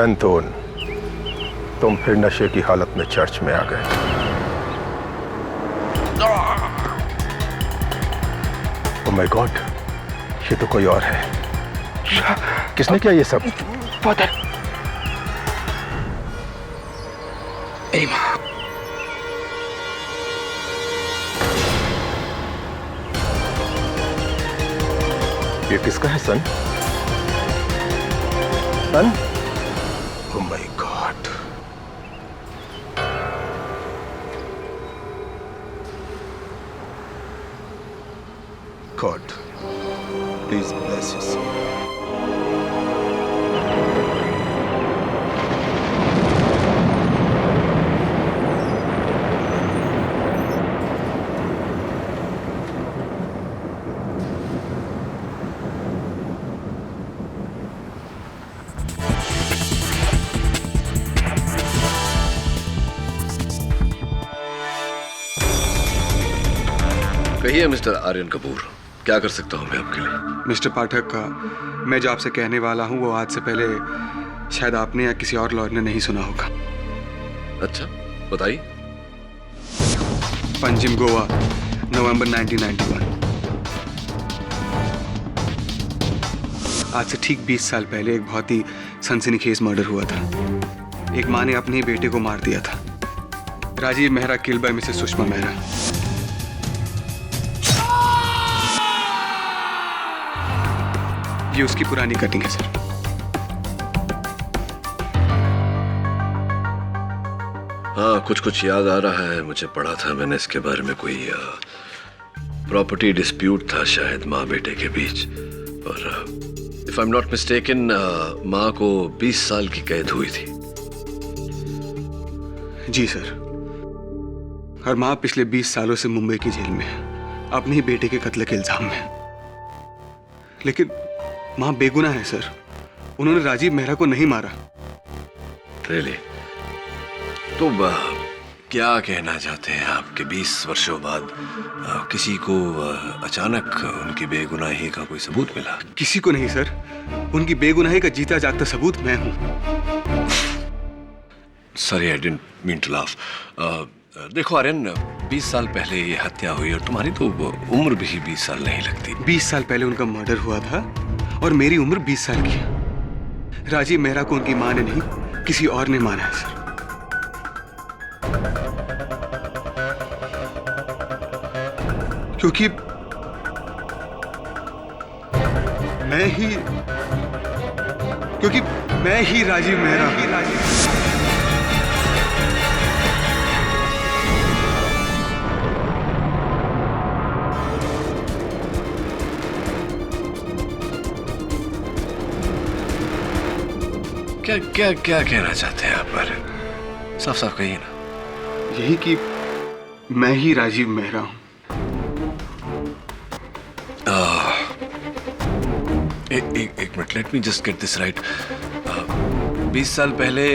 Anton, तुम फिर नशे की हालत में चर्च में आ गए। ओह माय गॉड, ये तो कोई और है। किसने किया ये सब? फादर, मेरी माँ। ये किसका है son? Son? Oh my God. God, please bless his soul. कहिए मिस्टर आर्यन कपूर, क्या कर सकता हूं मैं आपके लिए? मिस्टर पाठक का, मैं जो आपसे कहने वाला हूं वो आज से पहले शायद आपने या किसी और लॉयर ने नहीं सुना होगा। अच्छा, बताइए। पंजिम, गोवा, नवंबर 1991। आज से ठीक 20 साल पहले एक बहुत ही सनसनीखेज मर्डर हुआ था। एक माँ ने अपने ही बेटे को मार दिया था। Rajeev Mehra killed by Mrs Sushma Mehra. ये उसकी पुरानी कटिंग है सर। हाँ, कुछ कुछ याद आ रहा है, मुझे पढ़ा था मैंने इसके बारे में। कोई प्रॉपर्टी डिस्प्यूट था शायद माँ बेटे के बीच। और if I am not mistaken, माँ को 20 साल की कैद हुई थी। जी सर। और माँ पिछले 20 सालों से मुंबई की जेल में है, अपने ही बेटे के कत्ल के इल्जाम में। लेकिन माँ बेगुनाह है सर। उन्होंने राजीव मेहरा को नहीं मारा। रियली? तो क्या कहना चाहते हैं आप कि 20 वर्षों बाद किसी को अचानक उनकी बेगुनाही का कोई सबूत मिला? किसी को नहीं सर, उनकी बेगुनाही का जीता जागता सबूत मैं हूं। Sorry, I didn't mean to laugh. देखो आर्यन, 20 साल पहले ये हत्या हुई और तुम्हारी तो उम्र भी 20 साल नहीं लगती। 20 साल पहले उनका मर्डर हुआ था और मेरी उम्र 20 साल की है। राजीव मेहरा को उनकी माँ ने नहीं, किसी और ने मारा है सर। क्योंकि मैं ही राजीव मेहरा हूं। क्या कहना चाहते हैं आप? आर्यन, साफ साफ कहिए ना। यही कि मैं ही राजीव मेहरा हूं। एक minute, let me just get this right. 20 साल पहले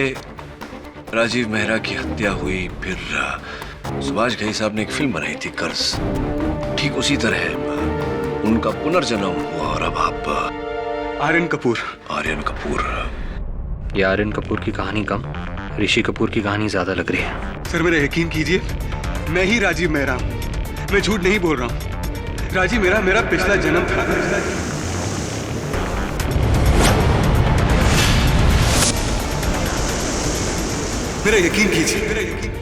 राजीव मेहरा की हत्या हुई, फिर सुभाष घई साहब ने एक फिल्म बनाई थी, कर्ज। ठीक उसी तरह उनका पुनर्जन्म हुआ और अब आप आर्यन कपूर। आर्यन कपूर। ये आर्यन कपूर की कहानी कम, ऋषि कपूर की कहानी ज्यादा लग रही है। सर मेरा यकीन कीजिए, मैं ही राजीव मेहरा हूं। मैं झूठ नहीं बोल रहा हूं। राजीव मेरा पिछला जन्म था। मेरा यकीन कीजिए, मेरा यकीन।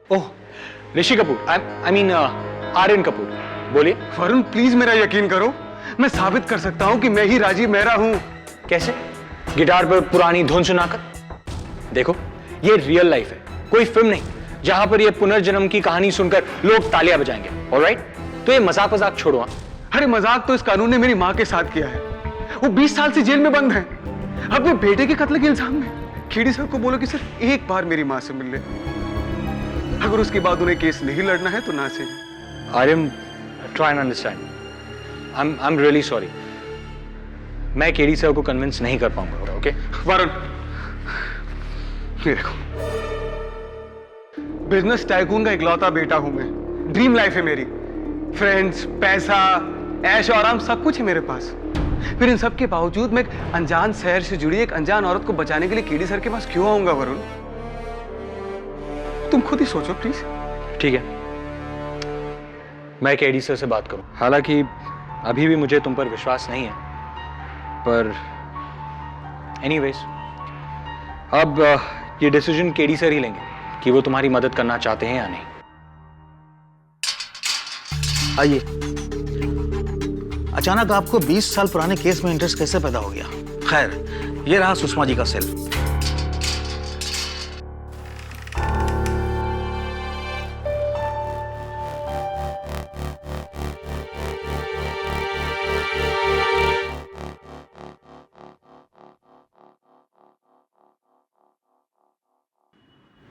ओह, ऋषि कपूर, आई मीन आर्यन कपूर, बोलिए। वरुण प्लीज मेरा यकीन करो, मैं साबित कर सकता हूं कि मैं ही राजीव मेहरा हूं। कैसे? गिटार पर पुरानी धुन सुनाकर? देखो, ये रियल लाइफ है, कोई फिल्म नहीं जहां पर ये पुनर्जन्म की कहानी सुनकर लोग तालियां बजाएंगे। ऑलराइट? तो ये मजाक छोड़ो। अरे मजाक तो इस कानून ने मेरी माँ के साथ किया है। वो 20 साल से जेल में बंद है अपने बेटे के कत्ल के इल्जाम में। खेड़ी साहब को बोलो कि सिर्फ एक बार मेरी माँ से मिल ले, अगर उसके बाद उन्हें केस नहीं लड़ना है तो ना से। Aryan, try and understand. I am really sorry. मैं केडी सर को कन्विंस नहीं कर पाऊंगा। ओके वरुण, ये देखो, बिजनेस टाइकून का इकलौता बेटा हूं मैं। ड्रीम लाइफ है मेरी, फ्रेंड्स, पैसा, ऐश और आराम सब कुछ है मेरे पास। फिर इन सब के बावजूद मैं एक अनजान शहर से जुड़ी एक अनजान औरत को बचाने के लिए केडी सर के पास क्यों आऊंगा वरुण? तुम खुद ही सोचो प्लीज। ठीक है, मैं केडी सर से बात करूं। हालांकि अभी भी मुझे तुम पर विश्वास नहीं है, पर एनीवेज, अब ये डिसीजन केडी सर ही लेंगे कि वो तुम्हारी मदद करना चाहते हैं या नहीं। आइए, अचानक आपको 20 साल पुराने केस में इंटरेस्ट कैसे पैदा हो गया? खैर, ये रहा सुषमा जी का सेल।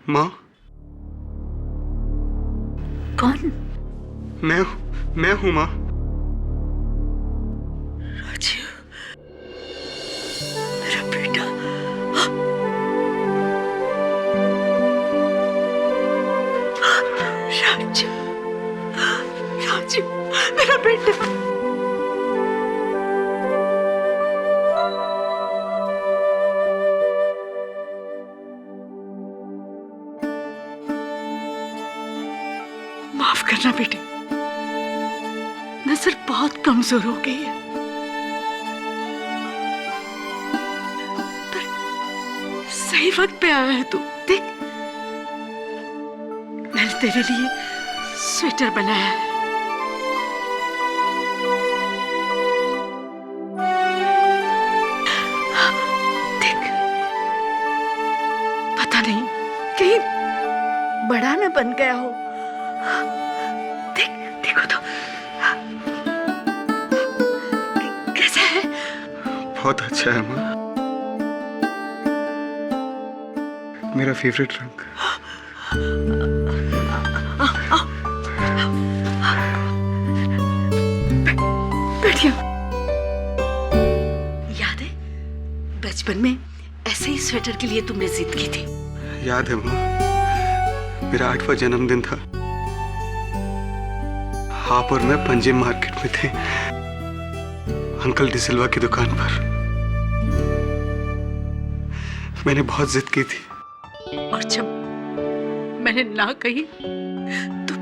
माँ, कौन? मैं हूं माँ। राजीव, मेरा बेटा। राजीव, राजीव, मेरा बेटा। माफ करना बेटे, नजर बहुत कमजोर हो गई है, पर सही वक्त पे आया है तू। देख, मैंने तेरे लिए स्वेटर बनाया है। देख, पता नहीं कहीं बड़ा ना बन गया हो। देखो तो, कैसा है? बहुत अच्छा है माँ, मेरा फेवरेट रंग। बैठिए। याद है बचपन में ऐसे ही स्वेटर के लिए तुमने जिद की थी? याद है माँ, मेरा 8वां जन्मदिन था। आप और मैं पंजिम मार्केट में थे, अंकल डिसिल्वा की दुकान पर। मैंने बहुत जिद की थी, और जब मैंने ना कही तो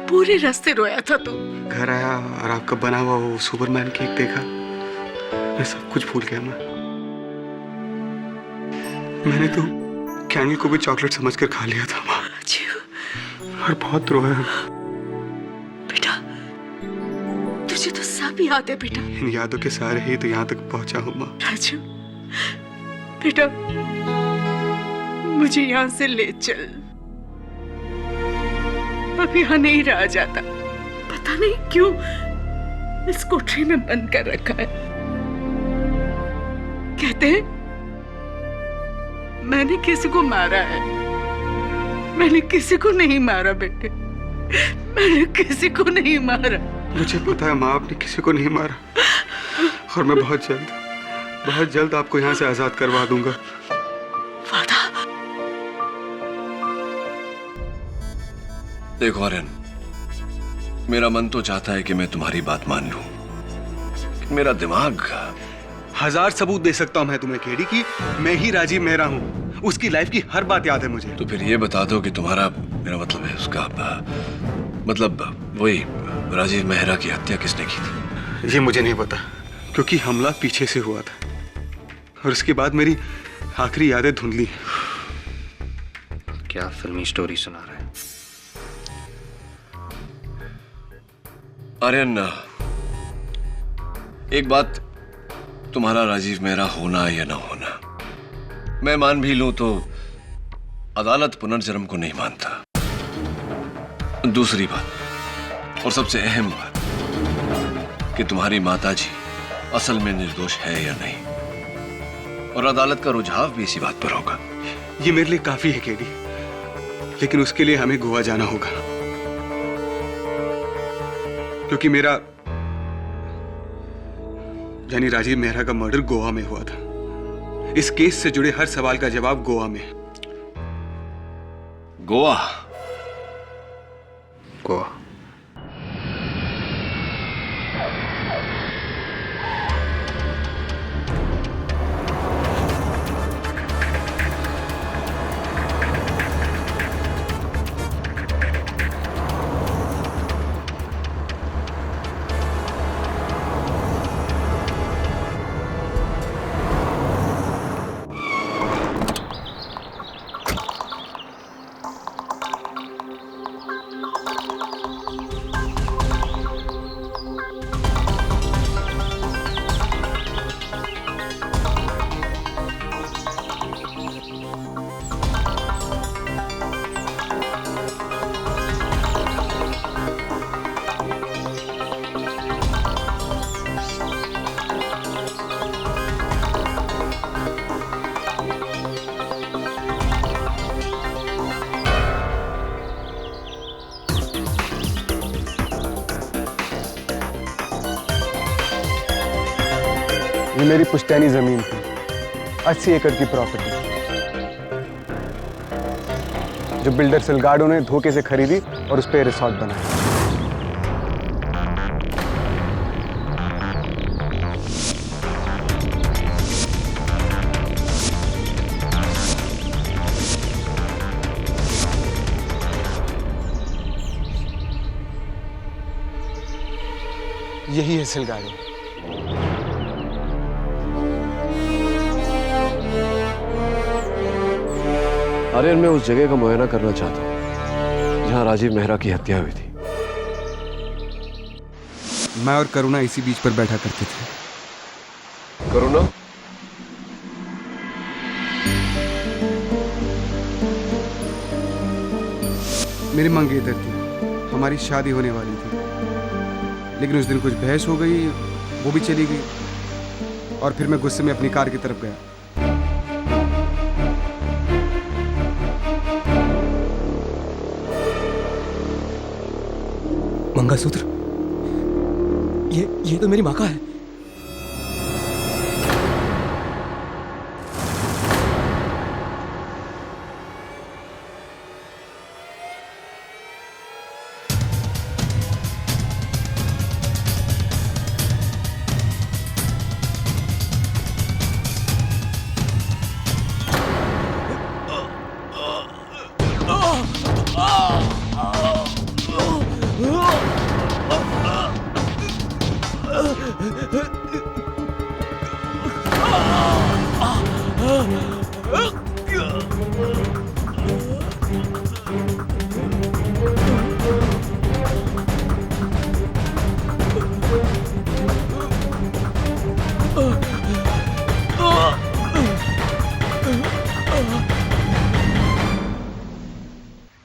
पूरे रास्ते रोया था तू। घर आया और आपका बना हुआ वो सुपरमैन केक देखा, मैं सब कुछ भूल गया। मैंने तो कैंडल को भी चॉकलेट समझकर खा लिया था माँ, और बहुत रोया। तुझे तो सब याद है बेटा। इन यादों के सहारे ही तो यहाँ तक पहुंचा हूँ माँ। राजू बेटा, मुझे यहाँ से ले चल। अब यहाँ नहीं रहा जाता, पता नहीं क्यों इस कोठरी में बंद कर रखा है। कहते हैं मैंने किसी को मारा है, मैंने किसी को नहीं मारा बेटे, मैंने किसी को नहीं मारा। मुझे पता है माँ, आपने किसी को नहीं मारा, और मैं बहुत जल्द आपको यहाँ से आजाद करवा दूंगा। वादा? देखो आर्यन, मेरा मन तो चाहता है कि मैं तुम्हारी बात मान लूं, मेरा दिमाग। 1000 सबूत दे सकता हूँ मैं तुम्हें केडी की मैं ही राजीव मेहरा हूँ। उसकी लाइफ की हर बात याद है मुझे। तो फिर ये बता दो कि तुम्हारा, मेरा मतलब है उसका, मतलब वही राजीव मेहरा की हत्या किसने की थी? ये मुझे नहीं पता, क्योंकि हमला पीछे से हुआ था और उसके बाद मेरी आखिरी यादें धुंधली। क्या फिल्मी स्टोरी सुना रहा है? आर्यन, एक बात, तुम्हारा राजीव मेहरा होना या ना होना, मैं मान भी लूं तो अदालत पुनर्जन्म को नहीं मानता। दूसरी बात और सबसे अहम बात कि तुम्हारी माताजी असल में निर्दोष है या नहीं, और अदालत का रुझाव भी इसी बात पर होगा। ये मेरे लिए काफी है केडी, लेकिन उसके लिए हमें गोवा जाना होगा, क्योंकि मेरा यानी राजीव मेहरा का मर्डर गोवा में हुआ था। इस केस से जुड़े हर सवाल का जवाब गोवा में है। गोवा? गोवा। ये मेरी पुश्तैनी जमीन थी, 80 एकड़ की प्रॉपर्टी, जो बिल्डर सिलगाडो ने धोखे से खरीदी और उस पर रिसोर्ट बनाया। यही है सिलगाडो। आर्यन, मैं उस जगह का मुआयना करना चाहता हूँ जहाँ राजीव मेहरा की हत्या हुई थी। मैं और करुणा इसी बीच पर बैठा करते थे। करुणा? मेरी मंगेतर थी, हमारी शादी होने वाली थी, लेकिन उस दिन कुछ बहस हो गई, वो भी चली गई, और फिर मैं गुस्से में अपनी कार की तरफ गया। मंगलसूत्र, ये तो मेरी माँ का है।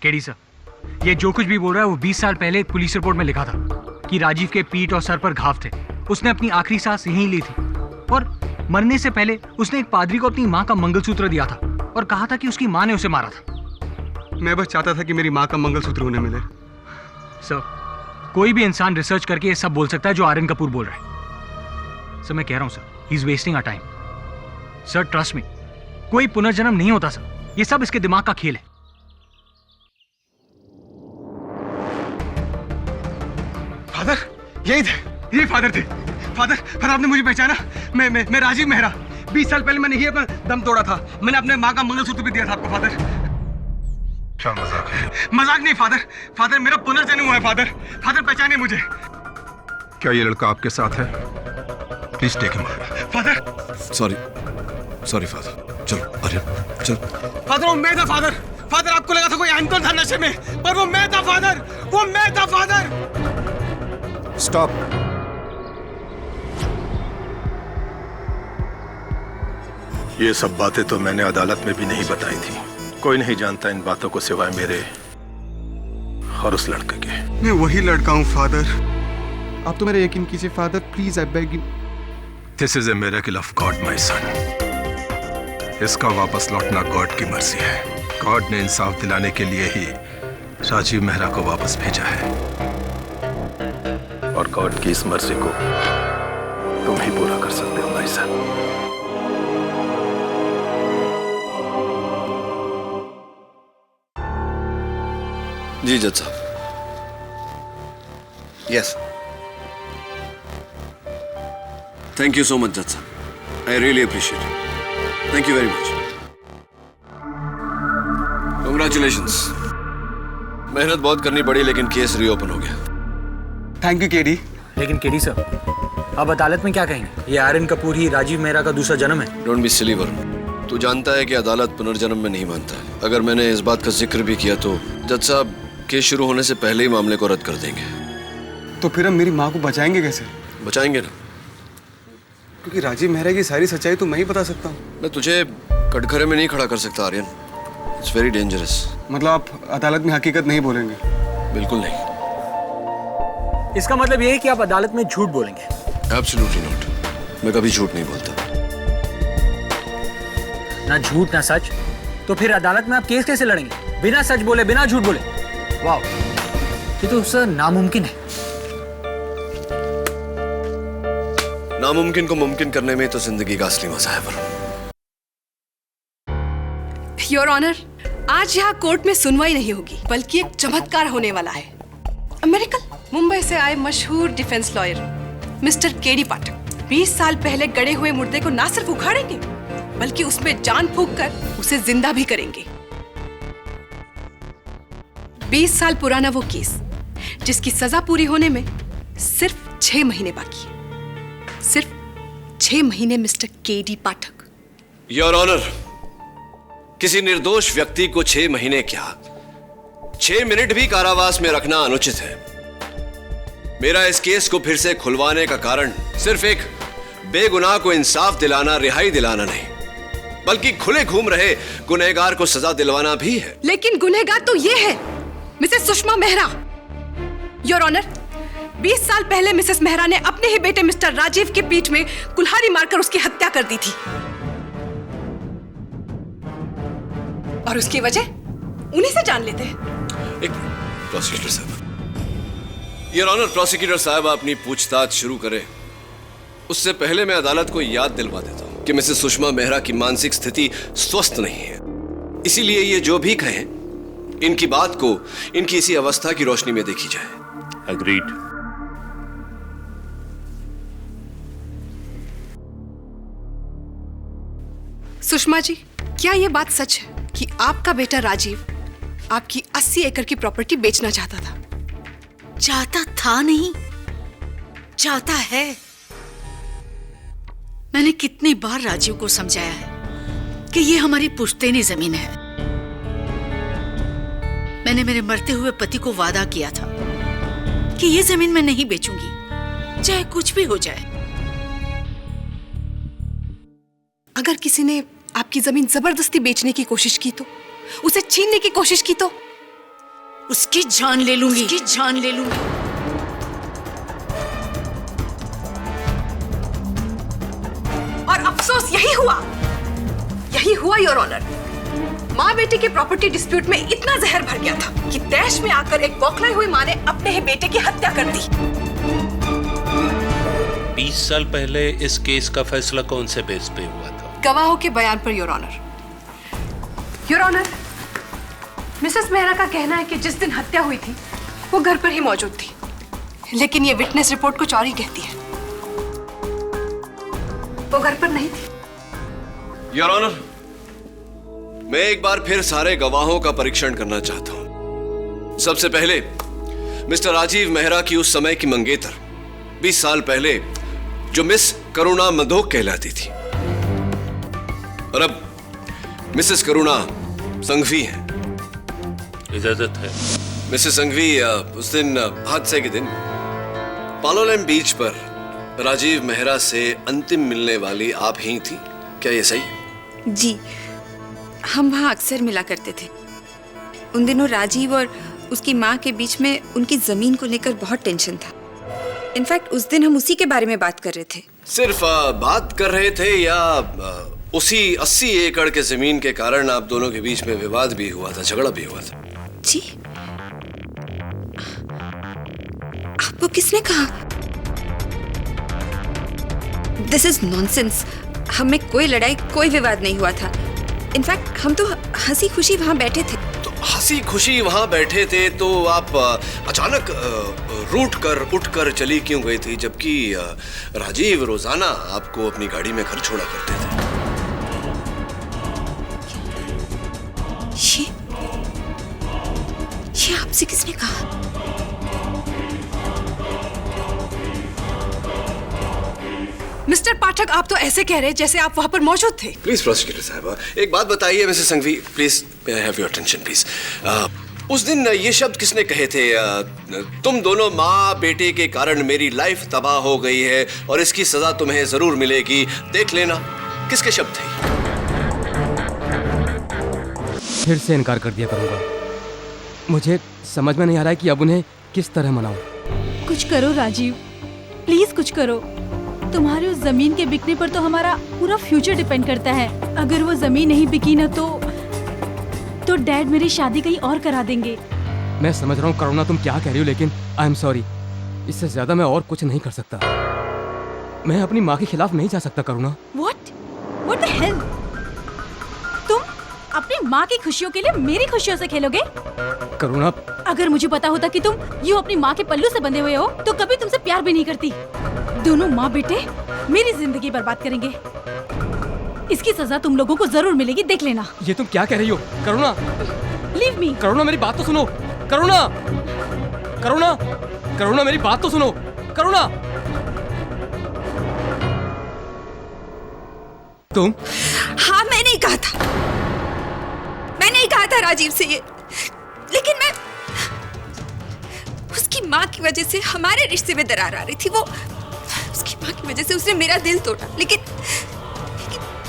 केडी सर, ये जो कुछ भी बोल रहा है वो 20 साल पहले एक पुलिस रिपोर्ट में लिखा था कि राजीव के पीठ और सर पर घाव थे। उसने अपनी आखिरी सांस यहीं ली थी और मरने से पहले उसने एक पादरी को अपनी माँ का मंगलसूत्र दिया था और कहा था कि उसकी माँ ने उसे मारा था। मैं बस चाहता था कि मेरी माँ का मंगलसूत्र उन्हें मिले। सर, कोई भी इंसान रिसर्च करके ये सब बोल सकता है जो आर्यन कपूर बोल रहा है। सर, मैं कह रहा हूँ sir, he is wasting our time. Sir, trust me, कोई पुनर्जन्म नहीं होता सर, ये सब इसके दिमाग का खेल है। फादर, यही थे, यही फादर थे। फादर, आपने मुझे पहचाना? मैं राजीव मेहरा। 20 साल पहले मैंने ही अपना दम तोड़ा था। मैंने अपने माँ का मंगलसूत्र भी दिया था आपको फादर। क्या मजाक है? मजाक नहीं फादर, मेरा पुनर्जन्म हुआ है फादर। पहचानिए मुझे। क्या ये लड़का आपके साथ है? Please take him. Father, sorry father, चलो आर्यन चल। फादर वो मैं था फादर। आपको लगा था कोई अंकल था नशे में, पर वो मैं था फादर। स्टॉप। ये सब बातें तो मैंने अदालत में भी नहीं बताई थी। कोई नहीं जानता इन बातों को सिवाय मेरे और उस लड़के के। मैं वही लड़का हूँ फादर। आप तो मेरा यकीन कीजिए father, please I beg you. This is a miracle of God my son. इसका वापस लौटना गॉड की मर्जी है। गॉड ने इंसाफ दिलाने के लिए ही राजीव मेहरा को वापस भेजा है, और गॉड की इस मर्जी को तुम ही पूरा कर सकते हो भाई साहब। जी जज साहब। Yes, thank you so much जज साहब, I really appreciate it. Thank you very much. Congratulations. मेहनत बहुत करनी पड़ी लेकिन केस रीओपन हो गया। Thank you KD. लेकिन केडी सर, अब अदालत में क्या कहेंगे? ये आर्यन कपूर ही राजीव मेहरा का दूसरा जन्म है। Don't be silly Varun. तू जानता है कि अदालत पुनर्जन्म में नहीं मानता है। अगर मैंने इस बात का जिक्र भी किया तो जज साहब केस शुरू होने से पहले ही मामले को रद्द कर देंगे। तो फिर हम मेरी माँ को बचाएंगे कैसे? बचाएंगे ना, क्योंकि राजीव मेहरा की सारी सच्चाई तो मैं ही बता सकता हूँ। मैं तुझे कटघरे में नहीं खड़ा कर सकता आर्यन। It's very dangerous. मतलब आप अदालत में हकीकत नहीं बोलेंगे? बिल्कुल नहीं। इसका मतलब ये है कि आप अदालत में झूठ बोलेंगे? Absolutely not. मैं कभी झूठ नहीं बोलता। ना झूठ ना सच, तो फिर अदालत में आप केस कैसे लड़ेंगे? बिना सच बोले, बिना झूठ बोले? वाह, ये तो सर नामुमकिन है। नामुमकिन को मुमकिन करने में तो जिंदगी का असली मजा है। योर ऑनर, आज यहाँ कोर्ट में सुनवाई नहीं होगी बल्कि एक चमत्कार होने वाला है। अमेरिकन मुंबई से आए मशहूर डिफेंस लॉयर मिस्टर केडी पाठक 20 साल पहले गड़े हुए मुर्दे को ना सिर्फ उखाड़ेंगे बल्कि उसमें जान फूंक कर उसे जिंदा भी करेंगे। 20 साल पुराना वो केस जिसकी सजा पूरी होने में सिर्फ 6 महीने बाकी है। सिर्फ 6 महीने mister KD Pathak. Your honour, किसी निर्दोष व्यक्ति को 6 महीने क्या 6 मिनट भी कारावास में रखना अनुचित है। मेरा इस केस को फिर से खुलवाने का कारण सिर्फ एक बेगुनाह को इंसाफ दिलाना, रिहाई दिलाना नहीं, बल्कि खुले घूम रहे गुनहगार को सजा दिलवाना भी है। लेकिन गुनहगार तो ये है Mrs Sushma Mehra. Your honour, 20 साल पहले मिसेस मेहरा ने अपने ही बेटे मिस्टर राजीव की पीठ में कुल्हाड़ी मारकर उसकी हत्या कर दी थी, और उसकी वजह उन्हीं से जान लेते हैं। एक प्रोसिक्यूटर साहब, योर ऑनर, प्रोसिक्यूटर साहब अपनी पूछताछ शुरू करें उससे पहले मैं अदालत को याद दिलवा देता हूं कि मिसेस सुषमा मेहरा की मानसिक स्थिति स्वस्थ नहीं है। इसीलिए ये जो भी कहें, इनकी बात को इनकी इसी अवस्था की रोशनी में देखी जाए। अग्रीड। सुषमा जी, क्या ये बात सच है कि आपका बेटा राजीव आपकी 80 एकड़ की प्रॉपर्टी बेचना चाहता था? चाहता था नहीं, चाहता है। मैंने कितनी बार राजीव को समझाया है कि ये हमारी पुश्तैनी जमीन है। मैंने मेरे मरते हुए पति को वादा किया था कि ये जमीन मैं नहीं बेचूंगी, चाहे कुछ भी हो जाए। अगर किसी ने आपकी जमीन जबरदस्ती बेचने की कोशिश की तो, उसे छीनने की कोशिश की तो? उसकी जान ले लूंगी, उसकी जान ले लूंगी। और अफसोस यही हुआ योर ऑनर। माँ बेटे के प्रॉपर्टी डिस्प्यूट में इतना जहर भर गया था कि तैश में आकर एक बौखलाए हुए माँ ने अपने ही बेटे की हत्या कर दी। 20 साल पहले इस केस का फैसला कौन से बेस पे हुआ था? गवाहों के बयान पर your honour. Your honour, Mrs Mehra का कहना है कि जिस दिन हत्या हुई थी वो घर पर ही मौजूद थी, लेकिन ये विटनेस रिपोर्ट कुछ और ही कहती है। वो घर पर नहीं थी। योर ऑनर, मैं एक बार फिर सारे गवाहों का परीक्षण करना चाहता हूं। सबसे पहले मिस्टर राजीव मेहरा की उस समय की मंगेतर 20 साल पहले जो मिस करुणा मधोक कहलाती थी, और अब मिसेस करुणा संघवी है। इजाजत है। मिसेस संघवी, उस दिन हादसे के दिन पालोलेम बीच पर राजीव मेहरा से अंतिम मिलने वाली आप ही थी, क्या ये सही? जी, हम वहाँ अक्सर मिला करते थे। उन दिनों राजीव और उसकी माँ के बीच में उनकी जमीन को लेकर बहुत टेंशन था। इनफैक्ट उस दिन हम उसी के बारे में बात कर रहे थे। सिर्फ बात कर रहे थे या उसी 80 एकड़ के जमीन के कारण आप दोनों के बीच में विवाद भी हुआ था, झगड़ा भी हुआ था? जी, आपको किसने कहा? This is nonsense. हम में कोई लड़ाई, कोई विवाद नहीं हुआ था। इनफैक्ट हम तो हंसी खुशी वहां बैठे थे। तो हंसी खुशी वहां बैठे थे तो आप अचानक उठ कर चली क्यों गई थी, जबकि राजीव रोजाना आपको अपनी गाड़ी में घर छोड़ा करते थे? ये आपसे किसने कहा? मिस्टर पाठक, आप तो ऐसे कह रहे हैं जैसे आप वहां पर मौजूद थे। प्लीज प्रोसिक्यूटर साहब, एक बात बताइए Mrs Sanghvi, please may I have your attention please. उस दिन ये शब्द किसने कहे थे, तुम दोनों माँ बेटे के कारण मेरी लाइफ तबाह हो गई है और इसकी सजा तुम्हें जरूर मिलेगी, देख लेना। किसके शब्द थे? फिर से इनकार कर दिया करूंगा। मुझे समझ में नहीं आ रहा है कि अब उन्हें किस तरह मनाऊं। कुछ करो राजीव, प्लीज कुछ करो। तुम्हारे उस जमीन के बिकने पर तो हमारा पूरा फ्यूचर डिपेंड करता है। अगर वो जमीन नहीं बिकी ना तो डैड मेरी शादी कहीं और करा देंगे। मैं समझ रहा हूँ करुणा तुम क्या कह रही हो, लेकिन आई एम सॉरी, इससे ज्यादा मैं और कुछ नहीं कर सकता। मैं अपनी माँ के खिलाफ नहीं जा सकता करुणा। What the hell? तुम अपनी माँ की खुशियों के लिए मेरी खुशियों से खेलोगे? करुणा, अगर मुझे पता होता कि तुम यूं अपनी माँ के पल्लू से बंधे हुए हो तो कभी तुमसे प्यार भी नहीं करती। दोनों माँ बेटे मेरी जिंदगी बर्बाद करेंगे। इसकी सजा तुम लोगों को जरूर मिलेगी, देख लेना। ये तुम क्या कह रही हो करुणा? Leave me. करुणा मेरी बात तो सुनो। करुणा, करुणा, करुणा मेरी बात तो सुनो। करुणा, तुम? हाँ, मैंने ही कहा था राजीव से ये, लेकिन मैं उसकी माँ की वजह से हमारे रिश्ते में दरार आ रही थी। वो उसकी माँ की वजह से उसने मेरा दिल तोड़ा, लेकिन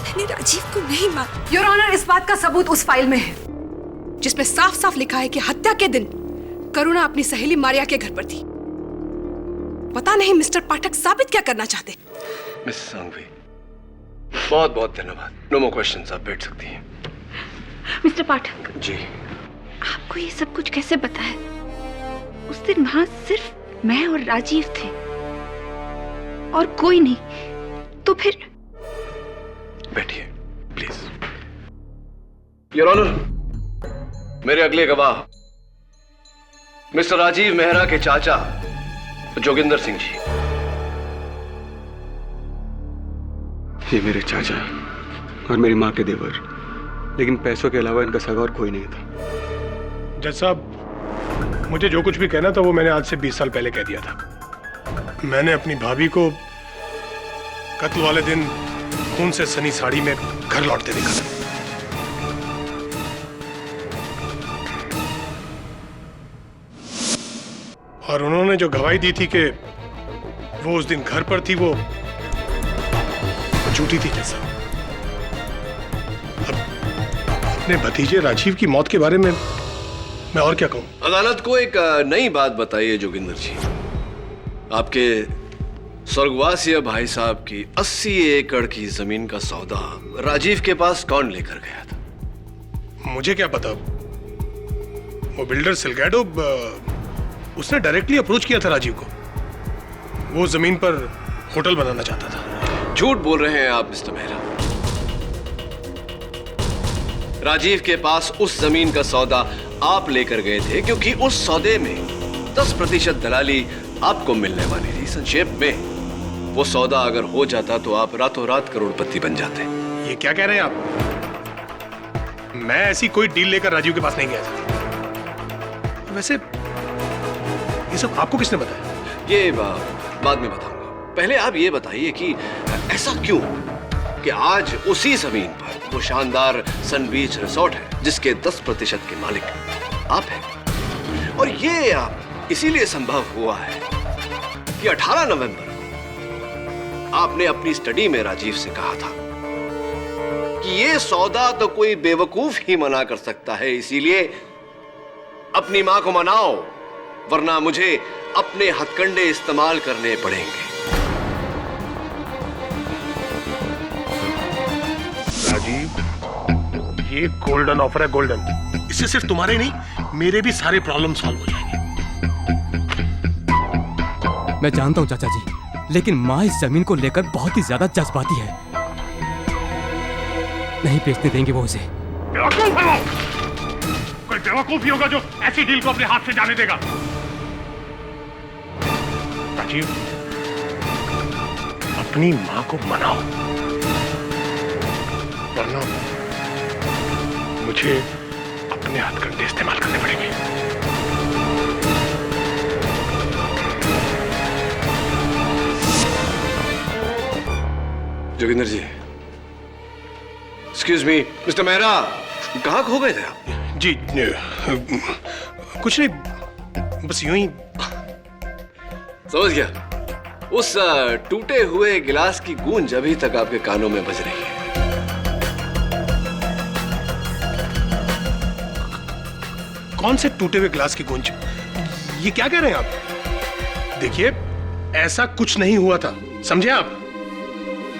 मैंने राजीव को नहीं मारा। योर ऑनर, इस बात का सबूत उस फाइल में है जिसमें साफ साफ लिखा है कि हत्या के दिन करुणा अपनी सहेली मारिया के घर पर थी। पता नहीं मिस्टर पाठक साबित क्या करना चाहते। मिस संघवी, बहुत बहुत धन्यवाद। नो मोर क्वेश्चंस, आप बैठ सकती हैं। मिस्टर पाठक जी, आपको ये सब कुछ कैसे पता है? उस दिन वहां सिर्फ मैं और राजीव थे और कोई नहीं, तो फिर? बैठिए प्लीज। योर ऑनर, मेरे अगले गवाह मिस्टर राजीव मेहरा के चाचा जोगिंदर सिंह जी। ये मेरे चाचा और मेरी माँ के देवर, लेकिन पैसों के अलावा इनका सगा और कोई नहीं था। जज साहब, मुझे जो कुछ भी कहना था वो मैंने आज से 20 साल पहले कह दिया था। मैंने अपनी भाभी को कत्ल वाले दिन खून से सनी साड़ी में घर लौटते देखा था। और उन्होंने जो गवाही दी थी कि वो उस दिन घर पर थी, वो झूठी थी। जैसा अब अपने भतीजे राजीव की मौत के बारे में मैं और क्या कहूं? अदालत को एक नई बात बताइए जोगिंदर जी। आपके स्वर्गवासी भाई साहब की 80 एकड़ की जमीन का सौदा राजीव के पास कौन लेकर गया था? मुझे क्या पता। वो बिल्डर सिलगैडो, उसने डायरेक्टली अप्रोच किया था राजीव को। वो जमीन पर होटल बनाना चाहता था। झूठ बोल रहे हैं आप मिस्टर मेहरा। राजीव के पास उस जमीन का सौदा आप लेकर गए थे क्योंकि उस सौदे में 10% दलाली आपको मिलने वाली थी। संक्षेप में, वो सौदा अगर हो जाता तो आप रातों रात करोड़पति बन जाते। ये क्या कह रहे हैं आप? मैं ऐसी कोई डील लेकर राजीव के पास नहीं गया था। वैसे ये सब आपको किसने बताया? ये बाद में बताऊंगा। पहले आप ये बताइए कि ऐसा क्यों कि आज उसी जमीन पर वो शानदार सन बीच रिसोर्ट है जिसके 10% के मालिक आप हैं। और ये इसीलिए संभव हुआ है कि 18 नवंबर को आपने अपनी स्टडी में राजीव से कहा था कि ये सौदा तो कोई बेवकूफ ही मना कर सकता है, इसीलिए अपनी मां को मनाओ, वरना मुझे अपने हथकंडे इस्तेमाल करने पड़ेंगे। राजीव, ये गोल्डन ऑफर है, गोल्डन। इससे सिर्फ तुम्हारे नहीं, मेरे भी सारे प्रॉब्लम सॉल्व हो जाएंगे। मैं जानता हूं चाचा जी, लेकिन माँ इस जमीन को लेकर बहुत ही ज्यादा जज्बाती है। नहीं बेचने देंगे वो उसे। बेवकूफ है वो। कोई बेवकूफ ही होगा जो ऐसी डील को अपने हाथ से जाने देगा। राजीव, अपनी मां को मनाओ, वरना मुझे अपने हथकंडे इस्तेमाल करने पड़ेंगे। जोगिंदर जी, एक्सक्यूज मी, मिस्टर मेहरा, कहाँ खो गए थे आप? जी कुछ नहीं, बस यूं ही। समझ गया। उस टूटे हुए गिलास की गूंज अभी तक आपके कानों में बज रही है। कौन से टूटे हुए ग्लास की गूंज? ये क्या कह रहे हैं आप? देखिए, ऐसा कुछ नहीं हुआ था, समझे आप?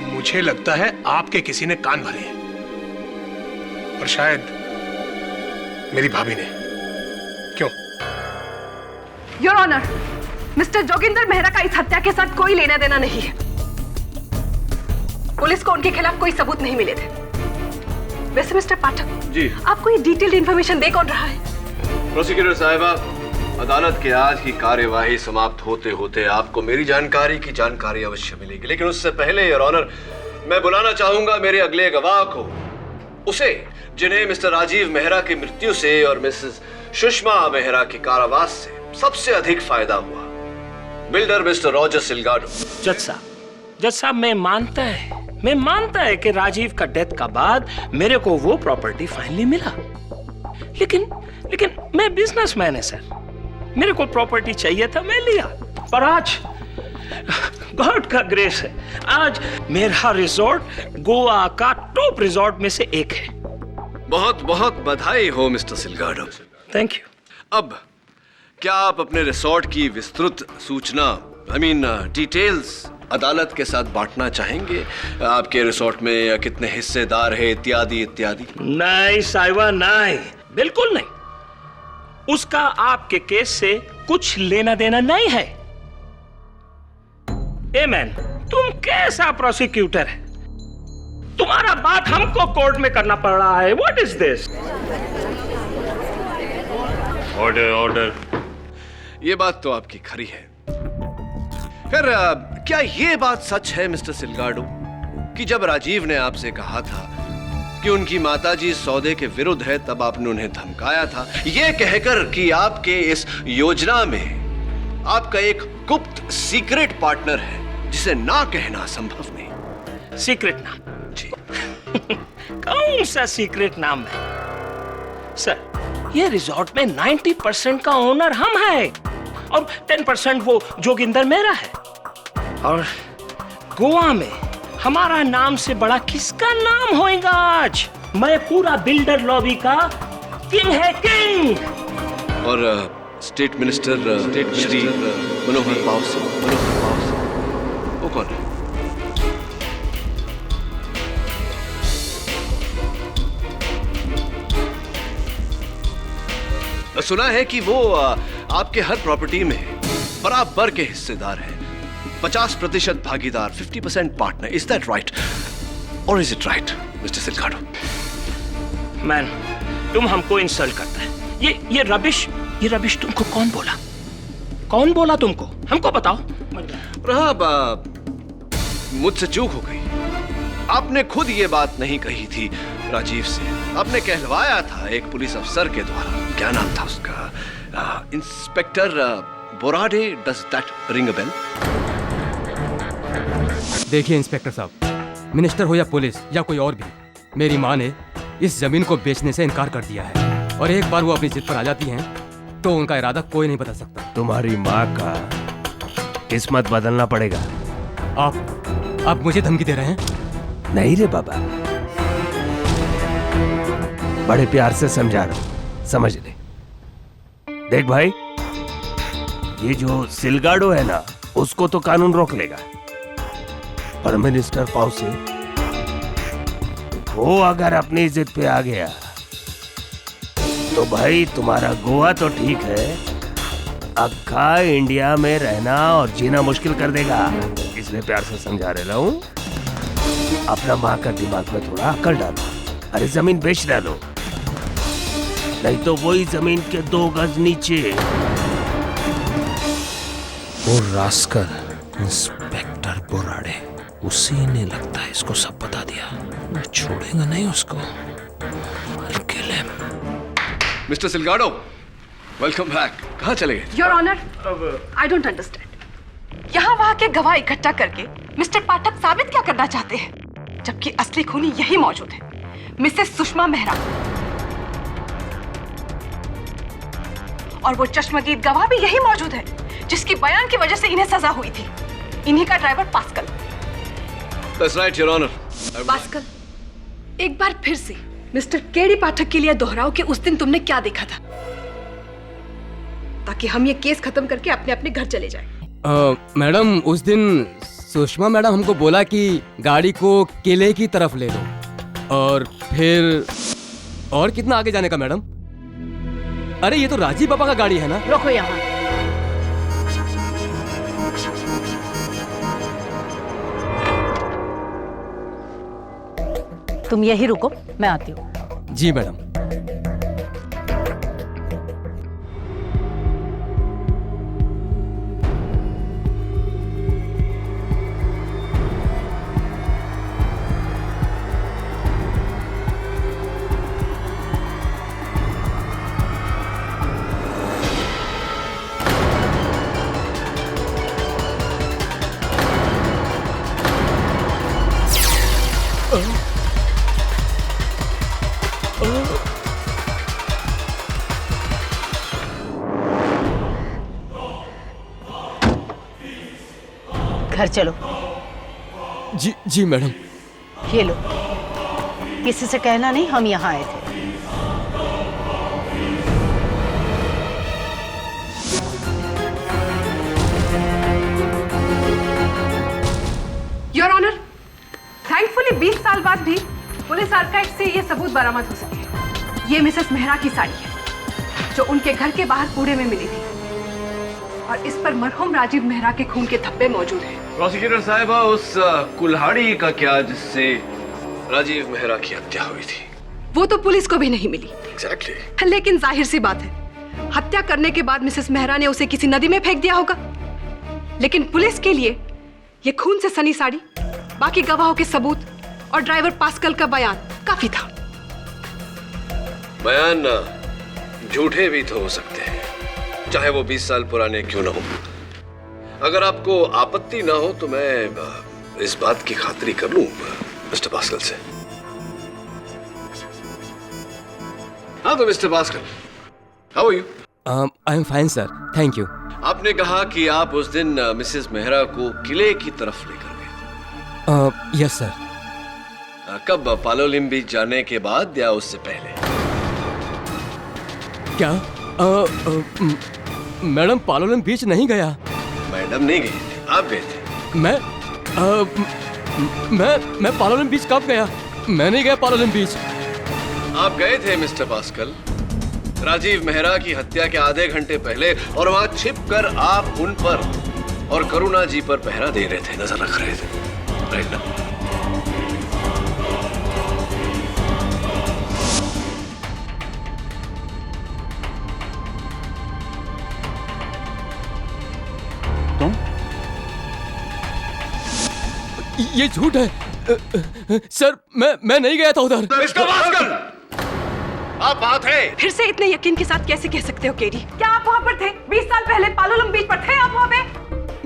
मुझे लगता है आपके किसी ने कान भरे हैं, और शायद मेरी भाभी ने। क्यों? Your honour, mister Joginder Mehra का इस हत्या के साथ कोई लेना देना नहीं है। पुलिस को उनके खिलाफ कोई सबूत नहीं मिले थे। वैसे मिस्टर पाठक जी, आपको ये डिटेल्ड इंफॉर्मेशन दे कौन रहा है? प्रोसिक्यूटर साहिबा, अदालत के आज की कार्यवाही समाप्त होते होते आपको मेरी जानकारी की जानकारी अवश्य मिलेगी, लेकिन उससे पहले योर ऑनर, मैं बुलाना चाहूंगा मेरे अगले गवाह को, उसे जिन्हें मिस्टर राजीव मेहरा की मृत्यु से और मिसेस सुषमा मेहरा के कारावास से सबसे अधिक फायदा हुआ, बिल्डर मिस्टर रॉजर सिलगाडो। जज साहब, मैं मानता है कि राजीव का डेथ का बाद मेरे को वो प्रॉपर्टी फाइनली मिला, लेकिन मैं बिजनेसमैन है सर, मेरे को प्रॉपर्टी चाहिए था, मैं लिया। पर आज गॉड का ग्रेस है, आज मेरा रिजॉर्ट गोवा का टॉप रिजॉर्ट में से एक है। बहुत बहुत बधाई हो मिस्टर सिलगाडो। Thank you. अब क्या आप अपने रिसोर्ट की विस्तृत सूचना, डिटेल्स अदालत के साथ बांटना चाहेंगे? आपके रिसोर्ट में कितने हिस्सेदार हैं, इत्यादि इत्यादि? नहीं साहिबा, नहीं, बिल्कुल नहीं। उसका आपके केस से कुछ लेना देना नहीं है। ए मैन, तुम कैसा प्रोसिक्यूटर है? तुम्हारा बात हमको कोर्ट में करना पड़ रहा है। What is this? ऑर्डर। ये बात तो आपकी खरी है। फिर क्या ये बात सच है मिस्टर सिलगाडो कि जब राजीव ने आपसे कहा था कि उनकी माताजी सौदे के विरुद्ध है, तब आपने उन्हें धमकाया था, ये कहकर कि आपके इस योजना में आपका एक गुप्त सीक्रेट पार्टनर है जिसे ना कहना संभव नहीं? सीक्रेट नाम? जी। कौन सा सीक्रेट नाम है सर? ये रिजॉर्ट में 90% का ओनर हम हैं और 10% वो जोगिंदर मेहरा है, और गोवा में हमारा नाम से बड़ा किसका नाम होएगा आज? मैं पूरा बिल्डर लॉबी का किंग है, किंग। और स्टेट मिनिस्टर श्री मनोहर पाव सिंह, वो कौन है? सुना है कि वो आपके हर प्रॉपर्टी में बराबर के हिस्सेदार हैं, 50% भागीदार, 50% पार्टनर। इज दैट राइट और is it right mister Silgado? Man, तुम हमको इंसल्ट करता है। ये रबिश तुमको कौन बोला? कौन बोला तुमको? हमको बताओ। मुझसे चूक हो गई। आपने खुद ये बात नहीं कही थी राजीव से, आपने कहलवाया था एक पुलिस अफसर के द्वारा। क्या नाम था उसका? Inspector Borade. Does that ring a bell? देखिए इंस्पेक्टर साहब, मिनिस्टर हो या पुलिस या कोई और भी, मेरी माँ ने इस जमीन को बेचने से इनकार कर दिया है, और एक बार वो अपनी जिद पर आ जाती हैं तो उनका इरादा कोई नहीं बता सकता। तुम्हारी माँ का किस्मत बदलना पड़ेगा। आप मुझे धमकी दे रहे हैं? नहीं रे बाबा, बड़े प्यार से समझा रहा हूं, समझ ले। देख भाई, ये जो सिलगाडो है ना, उसको तो कानून रोक लेगा, पर मिनिस्टर पाउसे, वो अगर अपनी जिद पे आ गया तो भाई तुम्हारा गोवा तो ठीक है, अक्खा इंडिया में रहना और जीना मुश्किल कर देगा। इसलिए प्यार से समझा रहा हूं, अपना माँ का दिमाग में थोड़ा अकल डालो। अरे जमीन बेच डालो, नहीं तो वही जमीन के 2 गज नीचे वो रास्कल इंस्पेक्टर बोराड़े, उसी ने लगता है इसको सब बता दिया। मैं छोड़ेगा नहीं उसको। Mister Silgado, welcome back. कहाँ चले गए? Your honour, I don't understand. यहाँ वहाँ के गवाह इकट्ठा करके मिस्टर पाठक साबित क्या करना चाहते हैं, जबकि असली खूनी यही मौजूद है, मिसेस सुषमा मेहरा। और वो चश्मदीद गवाह भी यही मौजूद है, जिसकी बयान की वजह से इन्हें सजा हुई थी। इन्हीं का driver pascal. That's right, Your Honor. Pascal, एक बार फिर से मिस्टर केडी पाठक के लिए दोहराओ कि उस दिन तुमने क्या देखा था, ताकि हम ये केस खत्म करके अपने अपने घर चले जाएं। मैडम, उस दिन सुषमा मैडम हमको बोला कि गाड़ी को किले की तरफ ले लो, और फिर और कितना आगे जाने का मैडम? अरे ये तो राजीव पापा का गाड़ी है ना। रुको यहाँ। तुम यही रुको, मैं आती हूँ। जी मैडम। घर चलो। जी मैडम। ये लो, किसी से कहना नहीं हम यहाँ आए थे। योर ऑनर, थैंकफुली 20 साल बाद भी पुलिस आर्काइव से ये सबूत बरामद हो सके। ये मिसेस मेहरा की साड़ी है, जो उनके घर के बाहर कूड़े में मिली थी, और इस पर मरहूम राजीव मेहरा के खून के धब्बे मौजूद हैं। प्रोसिक्यूटर साहिबा, उस कुल्हाड़ी का क्या जिससे राजीव मेहरा की हत्या हुई थी? वो तो पुलिस को भी नहीं मिली। एग्जैक्टली। लेकिन जाहिर सी बात है, हत्या करने के बाद मिसेस मेहरा ने उसे किसी नदी में फेंक दिया होगा। लेकिन पुलिस के लिए ये खून से सनी साड़ी, बाकी गवाहों के सबूत और ड्राइवर पास्कल का बयान काफी था। बयान झूठे भी तो हो सकते हैं, चाहे वो 20 साल पुराने क्यों ना हो। अगर आपको आपत्ति ना हो तो मैं इस बात की खातिरी कर लूं मिस्टर पास्कल से। हाँ तो mister Pascal, how are you? I am fine sir, thank you. आपने कहा कि आप उस दिन मिसेस मेहरा को किले की तरफ लेकर गए। Yes sir. कब? पालोलिम बीच जाने के बाद या उससे पहले? क्या? मैडम, पालोलिम बीच नहीं गया। मैडम नहीं गई थी, आप गए थे। मैं पालोलिम बीच कब गया? मैं नहीं गया पालोलिम बीच। आप गए थे मिस्टर पास्कल, राजीव मेहरा की हत्या के आधे घंटे पहले, और वहां छिपकर आप उन पर और करुणा जी पर पहरा दे रहे थे, नजर रख रहे थे, राइट ना? ये झूठ है सर, मैं नहीं गया था उधर। मिस्टर पास्कल, आप वहां थे? फिर से इतने यकीन के साथ कैसे कह सकते हो केडी? क्या आप वहां पर थे? 20 साल पहले पालोलिम बीच पर थे आप वहां पे?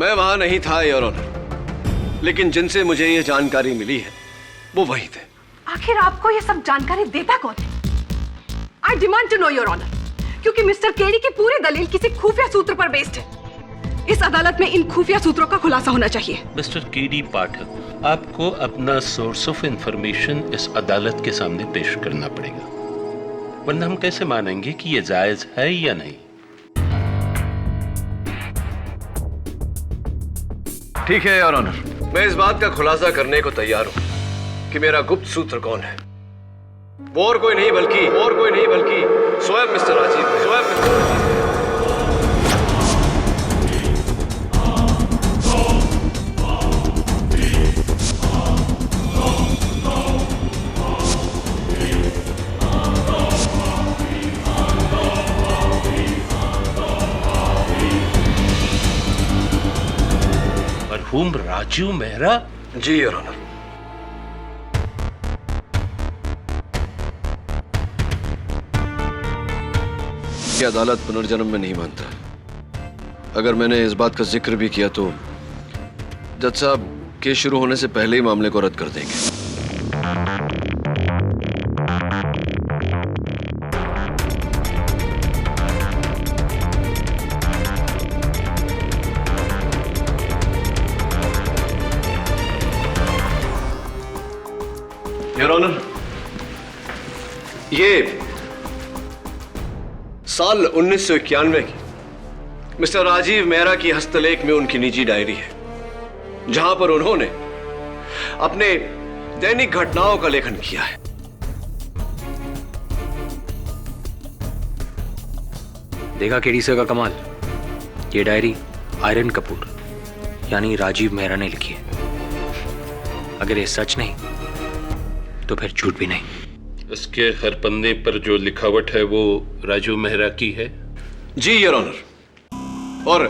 मैं वहां नहीं था योर ऑनर, लेकिन जिनसे मुझे ये जानकारी मिली है वो वही थे। आखिर आपको ये सब जानकारी देता कौन है? I demand to know your honour, क्योंकि मिस्टर केडी की पूरी दलील किसी खुफिया सूत्र पर बेस्ड है। इस अदालत में इन खुफिया सूत्रों का खुलासा होना चाहिए। मिस्टर केडी पाठक, आपको अपना सोर्स ऑफ इंफॉर्मेशन इस अदालत के सामने पेश करना पड़ेगा, वरना हम कैसे मानेंगे कि ये जायज है या नहीं। ठीक है योर ऑनर, मैं इस बात का खुलासा करने को तैयार हूं कि मेरा गुप्त सूत्र कौन है। वो और कोई नहीं बल्कि स्वयं मिस्टर राजीव। मरहूम राजीव मेहरा? जी योर ऑनर। ये अदालत पुनर्जन्म में नहीं मानता। अगर मैंने इस बात का जिक्र भी किया तो जज साहब केस शुरू होने से पहले ही मामले को रद्द कर देंगे। योर ऑनर, ये साल 1991 की मिस्टर राजीव मेहरा की हस्तलेख में उनकी निजी डायरी है, जहां पर उन्होंने अपने दैनिक घटनाओं का लेखन किया है। देखा केडी सर का कमाल। ये डायरी आयरन कपूर यानी राजीव मेहरा ने लिखी है। अगर ये सच नहीं तो फिर झूठ भी नहीं। इसके हर पन्ने पर जो लिखावट है वो राजीव मेहरा की है? जी योर ऑनर, और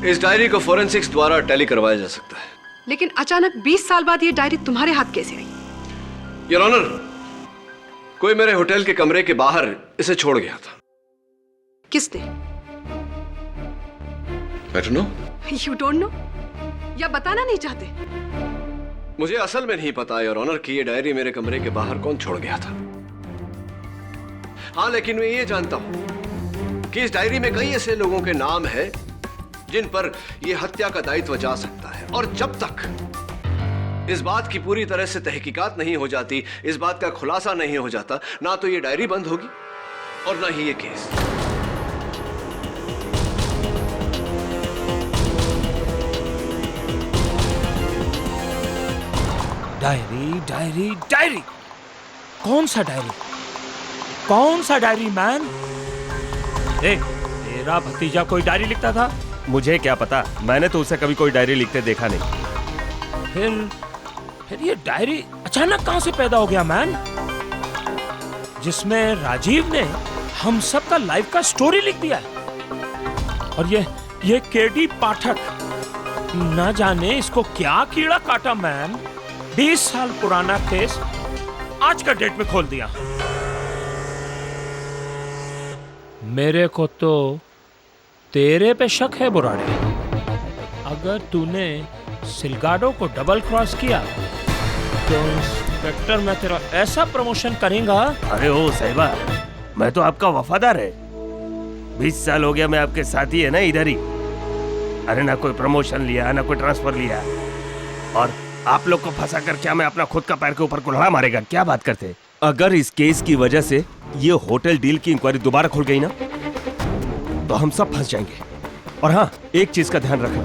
इस डायरी को फोरेंसिक्स द्वारा टैली करवाया जा सकता है। लेकिन अचानक 20 साल बाद ये डायरी तुम्हारे हाथ कैसे आई? योर ऑनर, कोई मेरे होटल के कमरे के बाहर इसे छोड़ गया था। किसने? I don't know। You don't know? या बताना नहीं चाहते? मुझे असल में नहीं पता योर ऑनर कि ये डायरी मेरे कमरे के बाहर कौन छोड़ गया था। हाँ, लेकिन मैं ये जानता हूं कि इस डायरी में कई ऐसे लोगों के नाम हैं जिन पर यह हत्या का दायित्व जा सकता है, और जब तक इस बात की पूरी तरह से तहकीकात नहीं हो जाती, इस बात का खुलासा नहीं हो जाता, ना तो ये डायरी बंद होगी और ना ही ये केस। डायरी डायरी डायरी, कौन सा डायरी? कौन सा डायरी मैन? तेरा भतीजा कोई डायरी लिखता था? मुझे क्या पता, मैंने तो उसे कभी कोई डायरी लिखते देखा नहीं। फिर ये डायरी अचानक कहां से पैदा हो गया मैन, जिसमें राजीव ने हम सब का लाइफ का स्टोरी लिख दिया है? और ये केडी पाठक, ना जाने इसको क्या कीड़ा काटा मैन। 20 साल पुराना केस आज का डेट में खोल दिया। मेरे को तो तेरे पे शक है बुराड़े। अगर तूने सिलगाडो को डबल क्रॉस किया तो इंस्पेक्टर मैं तेरा ऐसा प्रमोशन करेगा। अरे ओ साहिबा, मैं तो आपका वफादार है। 20 साल हो गया मैं आपके साथ ही है ना इधर ही। अरे ना कोई प्रमोशन लिया ना कोई ट्रांसफर लिया, और आप लोग को फंसा कर क्या मैं अपना खुद का पैर के ऊपर कुल्हाड़ा मारेगा? क्या बात करते? अगर इस केस की वजह से ये होटल डील की इंक्वायरी दोबारा खुल गई ना तो हम सब फंस जाएंगे। और हाँ, एक चीज का ध्यान रखना,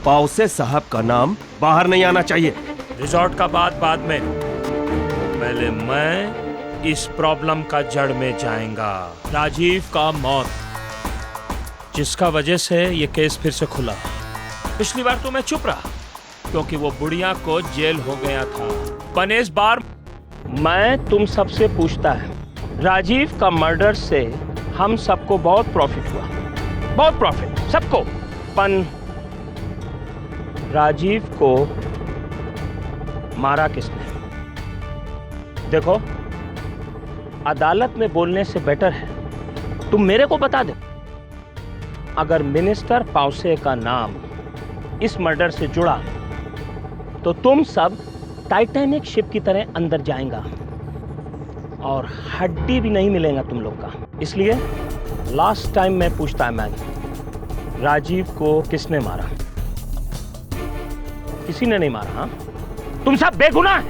पाउसे साहब का नाम बाहर नहीं आना चाहिए। रिजॉर्ट का बात बाद में, पहले मैं इस प्रॉब्लम का जड़ में जाएगा। राजीव का मौत, जिसका वजह से ये केस फिर से खुला। पिछली बार तो मैं चुप रहा क्योंकि वो बुढ़िया को जेल हो गया था, पर इस बार मैं तुम सबसे पूछता है, राजीव का मर्डर से हम सबको बहुत प्रॉफिट हुआ, बहुत प्रॉफिट सबको, पर राजीव को मारा किसने? देखो, अदालत में बोलने से बेटर है तुम मेरे को बता दो। अगर मिनिस्टर पाउसे का नाम इस मर्डर से जुड़ा तो तुम सब टाइटैनिक शिप की तरह अंदर जाएगा और हड्डी भी नहीं मिलेगा तुम लोग का। इसलिए लास्ट टाइम मैं पूछता है मैन, राजीव को किसने मारा? किसी ने नहीं मारा। हाँ, तुम सब बेगुनाह हैं।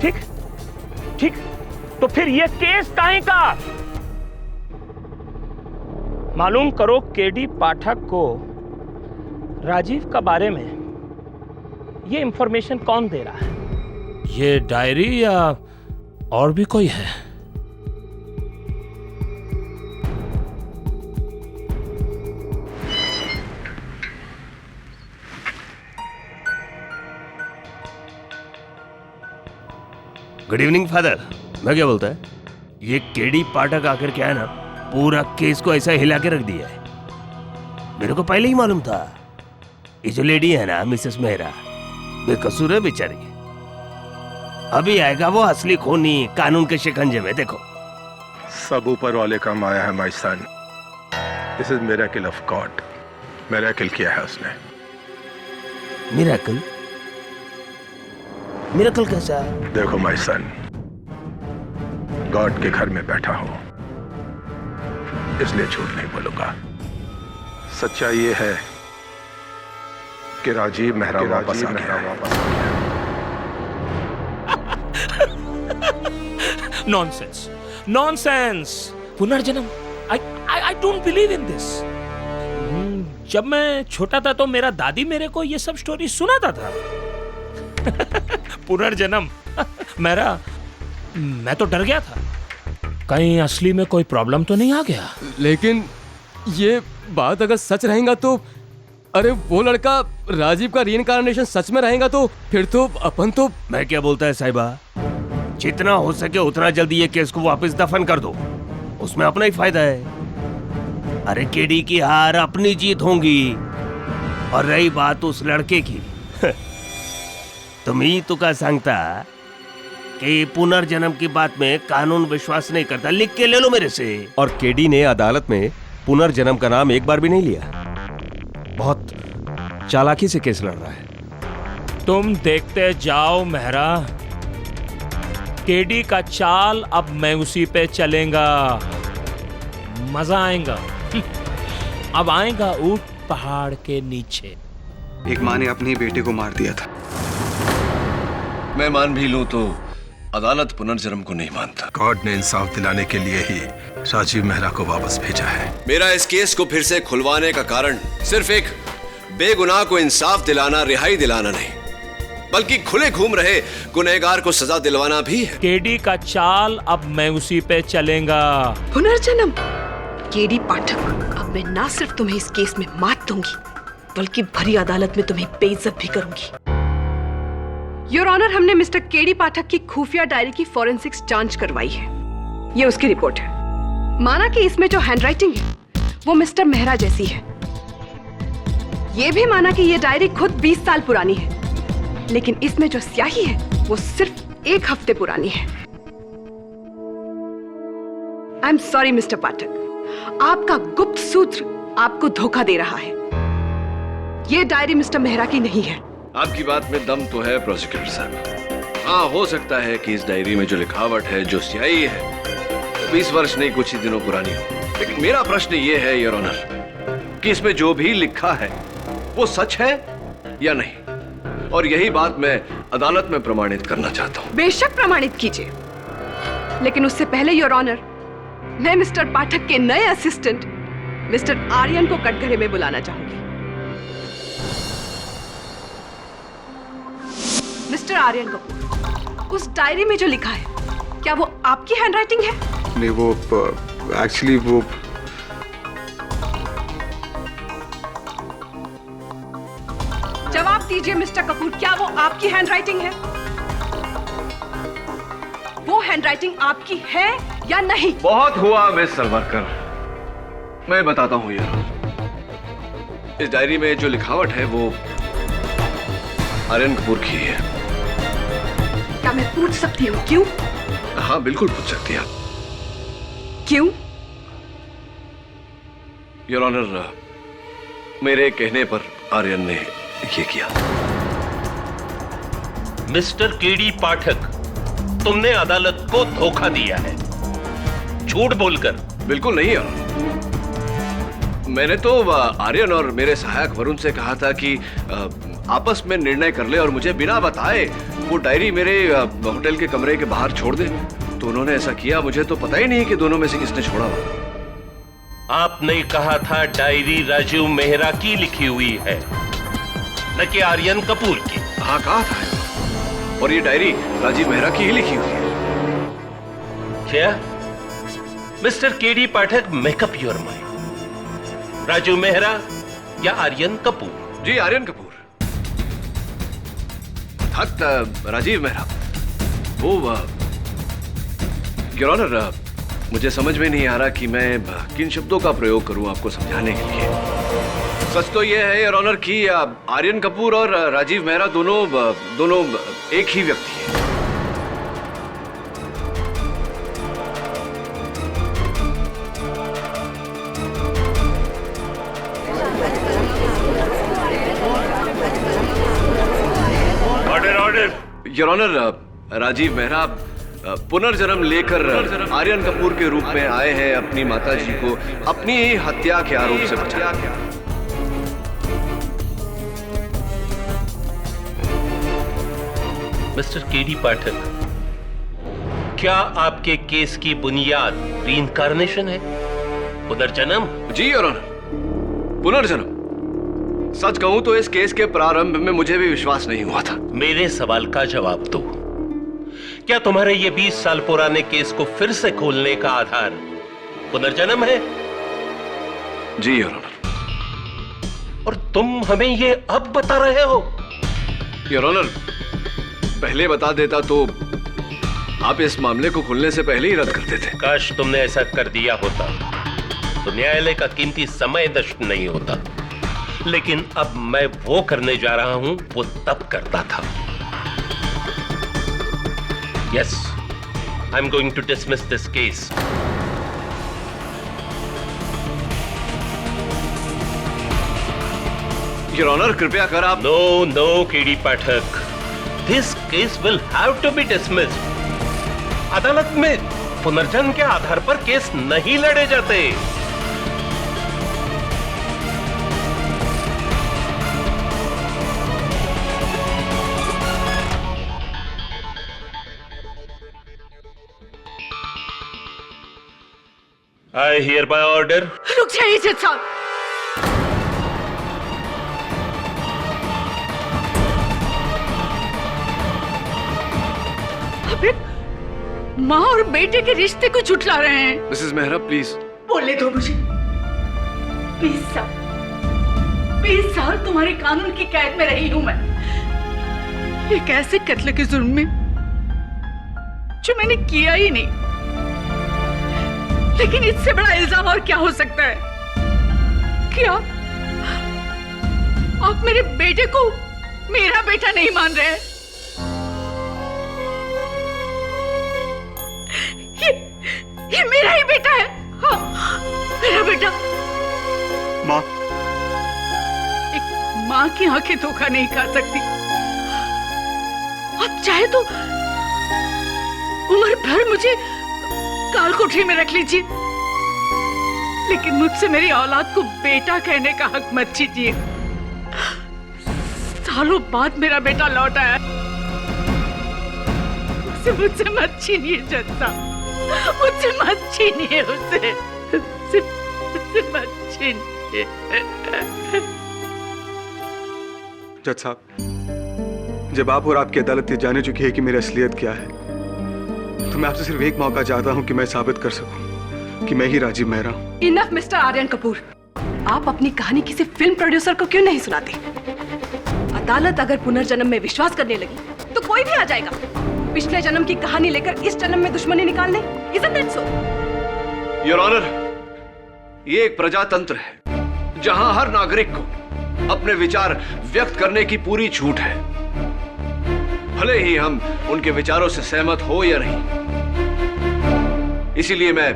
ठीक ठीक, तो फिर ये केस काहे का? मालूम करो केडी पाठक को राजीव का बारे में ये इंफॉर्मेशन कौन दे रहा है? ये डायरी या और भी कोई है? Good evening father. मैं क्या बोलता है, ये केडी पाठक आकर क्या है ना, पूरा केस को ऐसा हिला के रख दिया है। मेरे को पहले ही मालूम था ये जो लेडी है ना मिसेस मेहरा, बेकसूर है बेचारी। अभी आएगा वो असली खूनी कानून के शिकंजे में। देखो सब ऊपर वाले का माया है my son. This is miracle of God. Miracle किया है उसने। मिरेकल? मिरेकल कैसा? देखो माय सन, गॉड के घर में बैठा हूं इसलिए झूठ नहीं बोलूंगा। सच्चाई ये है कि राजीव मेहरा वापस आ गया। Nonsense, nonsense. पुनर्जन्म, I don't believe in this. जब मैं छोटा था तो मेरा दादी मेरे को ये सब स्टोरी सुनाता था। पुनर्जन्म मेरा, मैं तो डर गया था कहीं असली में कोई प्रॉब्लम तो नहीं आ गया। लेकिन ये बात अगर सच रहेगा तो, अरे वो लड़का राजीव का रीइंकार्नेशन सच में रहेगा तो फिर तो अपन तो। मैं क्या बोलता है साहिबा, जितना हो सके उतना जल्दी ये केस को वापस दफन कर दो, उसमें अपना ही फायदा है। अरे केडी की हार अपनी जीत होंगी। और रही बात उस लड़के की, तुम ही तो क्या सांगता कि पुनर्जन्म की बात में कानून विश्वास नहीं करता। लिख के ले लो मेरे से। और केडी ने अदालत में पुनर्जन्म का नाम एक बार भी नहीं लिया। बहुत चालाकी से केस लड़ रहा है। तुम देखते जाओ मेहरा, केडी का चाल अब मैं उसी पे चलेगा। मजा आएगा। अब आएगा ऊंट पहाड़ के नीचे। एक माँ ने अपने बेटे को मार दिया था। मैं मान भी लूं तो अदालत पुनर्जन्म को नहीं मानता। गॉड ने इंसाफ दिलाने के लिए ही राजीव मेहरा को वापस भेजा है। मेरा इस केस को फिर से खुलवाने का कारण सिर्फ एक बेगुनाह को इंसाफ दिलाना, रिहाई दिलाना नहीं, बल्कि खुले घूम रहे गुनहगार को सजा दिलवाना भी है। केडी का चाल अब मैं उसी पे चलेगा। पुनर्जन्म? केडी पाठक, अब मैं ना सिर्फ तुम्हें इस केस में मात दूंगी, बल्कि भरी अदालत में तुम्हें बेइज्जत भी करूंगी। योर ऑनर, हमने मिस्टर केडी पाठक की खुफिया डायरी की फॉरेंसिक्स जांच करवाई है। ये उसकी रिपोर्ट है। माना कि इसमें जो हैंडराइटिंग है वो मिस्टर मेहरा जैसी है। ये भी माना कि ये डायरी खुद 20 साल पुरानी है, लेकिन इसमें जो स्याही है वो सिर्फ 1 हफ्ते पुरानी है। आई एम सॉरी मिस्टर पाठक, आपका गुप्त सूत्र आपको धोखा दे रहा है। ये डायरी मिस्टर मेहरा की नहीं है। आपकी बात में दम तो है प्रोसिक्यूटर साहब। हाँ, हो सकता है कि इस डायरी में जो लिखावट है, जो स्याही है, 20 वर्ष नहीं कुछ ही दिनों पुरानी हो। लेकिन मेरा प्रश्न ये है योर ऑनर कि इसमें जो भी लिखा है वो सच है या नहीं, और यही बात मैं अदालत में प्रमाणित करना चाहता हूँ। बेशक प्रमाणित कीजिए, लेकिन उससे पहले योर ऑनर, मैं मिस्टर पाठक के नए असिस्टेंट मिस्टर आर्यन को कटघरे में बुलाना चाहूंगी। मिस्टर आर्यन कपूर, उस डायरी में जो लिखा है क्या वो आपकी हैंडराइटिंग है? नहीं, वो एक्चुअली वो जवाब दीजिए मिस्टर कपूर, क्या वो आपकी हैंडराइटिंग है? वो हैंडराइटिंग आपकी है या नहीं? बहुत हुआ मिस सलवारकर, मैं बताता हूँ यार। इस डायरी में जो लिखावट है वो आर्यन कपूर की है। क्या मैं पूछ सकती हूँ क्यों? हाँ बिल्कुल पूछ सकती हैं। क्यों? योर ऑनर, मेरे कहने पर आर्यन ने ये किया। मिस्टर केडी पाठक, तुमने अदालत को धोखा दिया है, झूठ बोलकर। बिल्कुल नहीं यार, मैंने तो आर्यन और मेरे सहायक वरुण से कहा था कि आपस में निर्णय कर ले और मुझे बिना बताए वो डायरी मेरे होटल के कमरे के बाहर छोड़ दे। तो उन्होंने ऐसा किया। मुझे तो पता ही नहीं कि दोनों में से किसने छोड़ा हुआ। आपने कहा था डायरी राजीव मेहरा की लिखी हुई है, न कि आर्यन कपूर की। हाँ कहा था, और ये डायरी राजीव मेहरा की ही लिखी हुई है। क्या mister KD Pathak, make up your mind. Rajeev Mehra या आर्यन कपूर? जी आर्यन कपूर। राजीव मेहरा वो योर ऑनर, मुझे समझ में नहीं आ रहा कि मैं किन शब्दों का प्रयोग करूं आपको समझाने के लिए। सच तो यह है योर ऑनर कि आर्यन कपूर और राजीव मेहरा दोनों एक ही व्यक्ति हैं। Order order. Your honour, Rajeev Mehra पुनर्जन्म लेकर आर्यन कपूर के रूप में आए हैं अपनी माताजी को अपनी ही हत्या के आरोप से बचाने। मिस्टर केडी पाठक, क्या आपके केस की बुनियाद रीइंकार्नेशन है, पुनर्जन्म? जी योर ऑनर, पुनर्जन्म। सच कहूं तो इस केस के प्रारंभ में मुझे भी विश्वास नहीं हुआ था। मेरे सवाल का जवाब दो। क्या तुम्हारे ये 20 साल पुराने केस को फिर से खोलने का आधार पुनर्जन्म है? जी योर ऑनर। और तुम हमें ये अब बता रहे हो? योर ऑनर, पहले बता देता तो आप इस मामले को खुलने से पहले ही रद्द करते थे। काश तुमने ऐसा कर दिया होता तो न्यायालय का कीमती समय नष्ट नहीं होता। लेकिन अब मैं वो करने जा रहा हूं वो तब करता था। Yes, I'm going to dismiss this case. Your Honor, कृपया कर आप। No, KD Pathak. This case will have to be dismissed. अदालत में पुनर्जन्म के आधार पर केस नहीं लड़े जाते। I hereby order. रुक जाइए जज साहब। अबे माँ और बेटे के रिश्ते को झुठला रहे हैं। Mrs Mehra please. बोले दो मुझे। 20 साल तुम्हारे कानून की कैद में रही हूं मैं, एक ऐसे कत्ल के जुर्म में जो मैंने किया ही नहीं। लेकिन इससे बड़ा इल्जाम और क्या हो सकता है? क्या आप मेरे बेटे को मेरा बेटा नहीं मान रहे? ये मेरा ही बेटा है। हाँ, मेरा बेटा। माँ, एक माँ की आंखें धोखा नहीं खा सकती। आप चाहे तो उम्र भर मुझे काल कोठरी में रख लीजिए, लेकिन मुझसे मेरी औलाद को बेटा कहने का हक मत छीनिए। सालों बाद मेरा बेटा लौट आया, उसे मुझसे मत छीनिए जज साहब, मुझसे मत छीनिए उसे मत छीनिए। जज साहब, जब आप और आपकी अदालत ये जाने चुकी है कि मेरी असलियत क्या है, तो मैं आपसे सिर्फ एक मौका चाहता हूं कि मैं साबित कर सकूं कि मैं ही राजीव मेहरा हूं। इनफ मिस्टर आर्यन कपूर, आप अपनी कहानी किसी फिल्म प्रोड्यूसर को क्यों नहीं सुनाते? अदालत अगर पुनर्जन्म में विश्वास करने लगी तो कोई भी आ जाएगा पिछले जन्म की कहानी लेकर इस जन्म में दुश्मनी निकालने। Isn't that so? Your honour, ये एक प्रजातंत्र है जहां हर नागरिक को अपने विचार व्यक्त करने की पूरी छूट है, भले ही हम उनके विचारों से सहमत हो या नहीं। इसीलिए मैं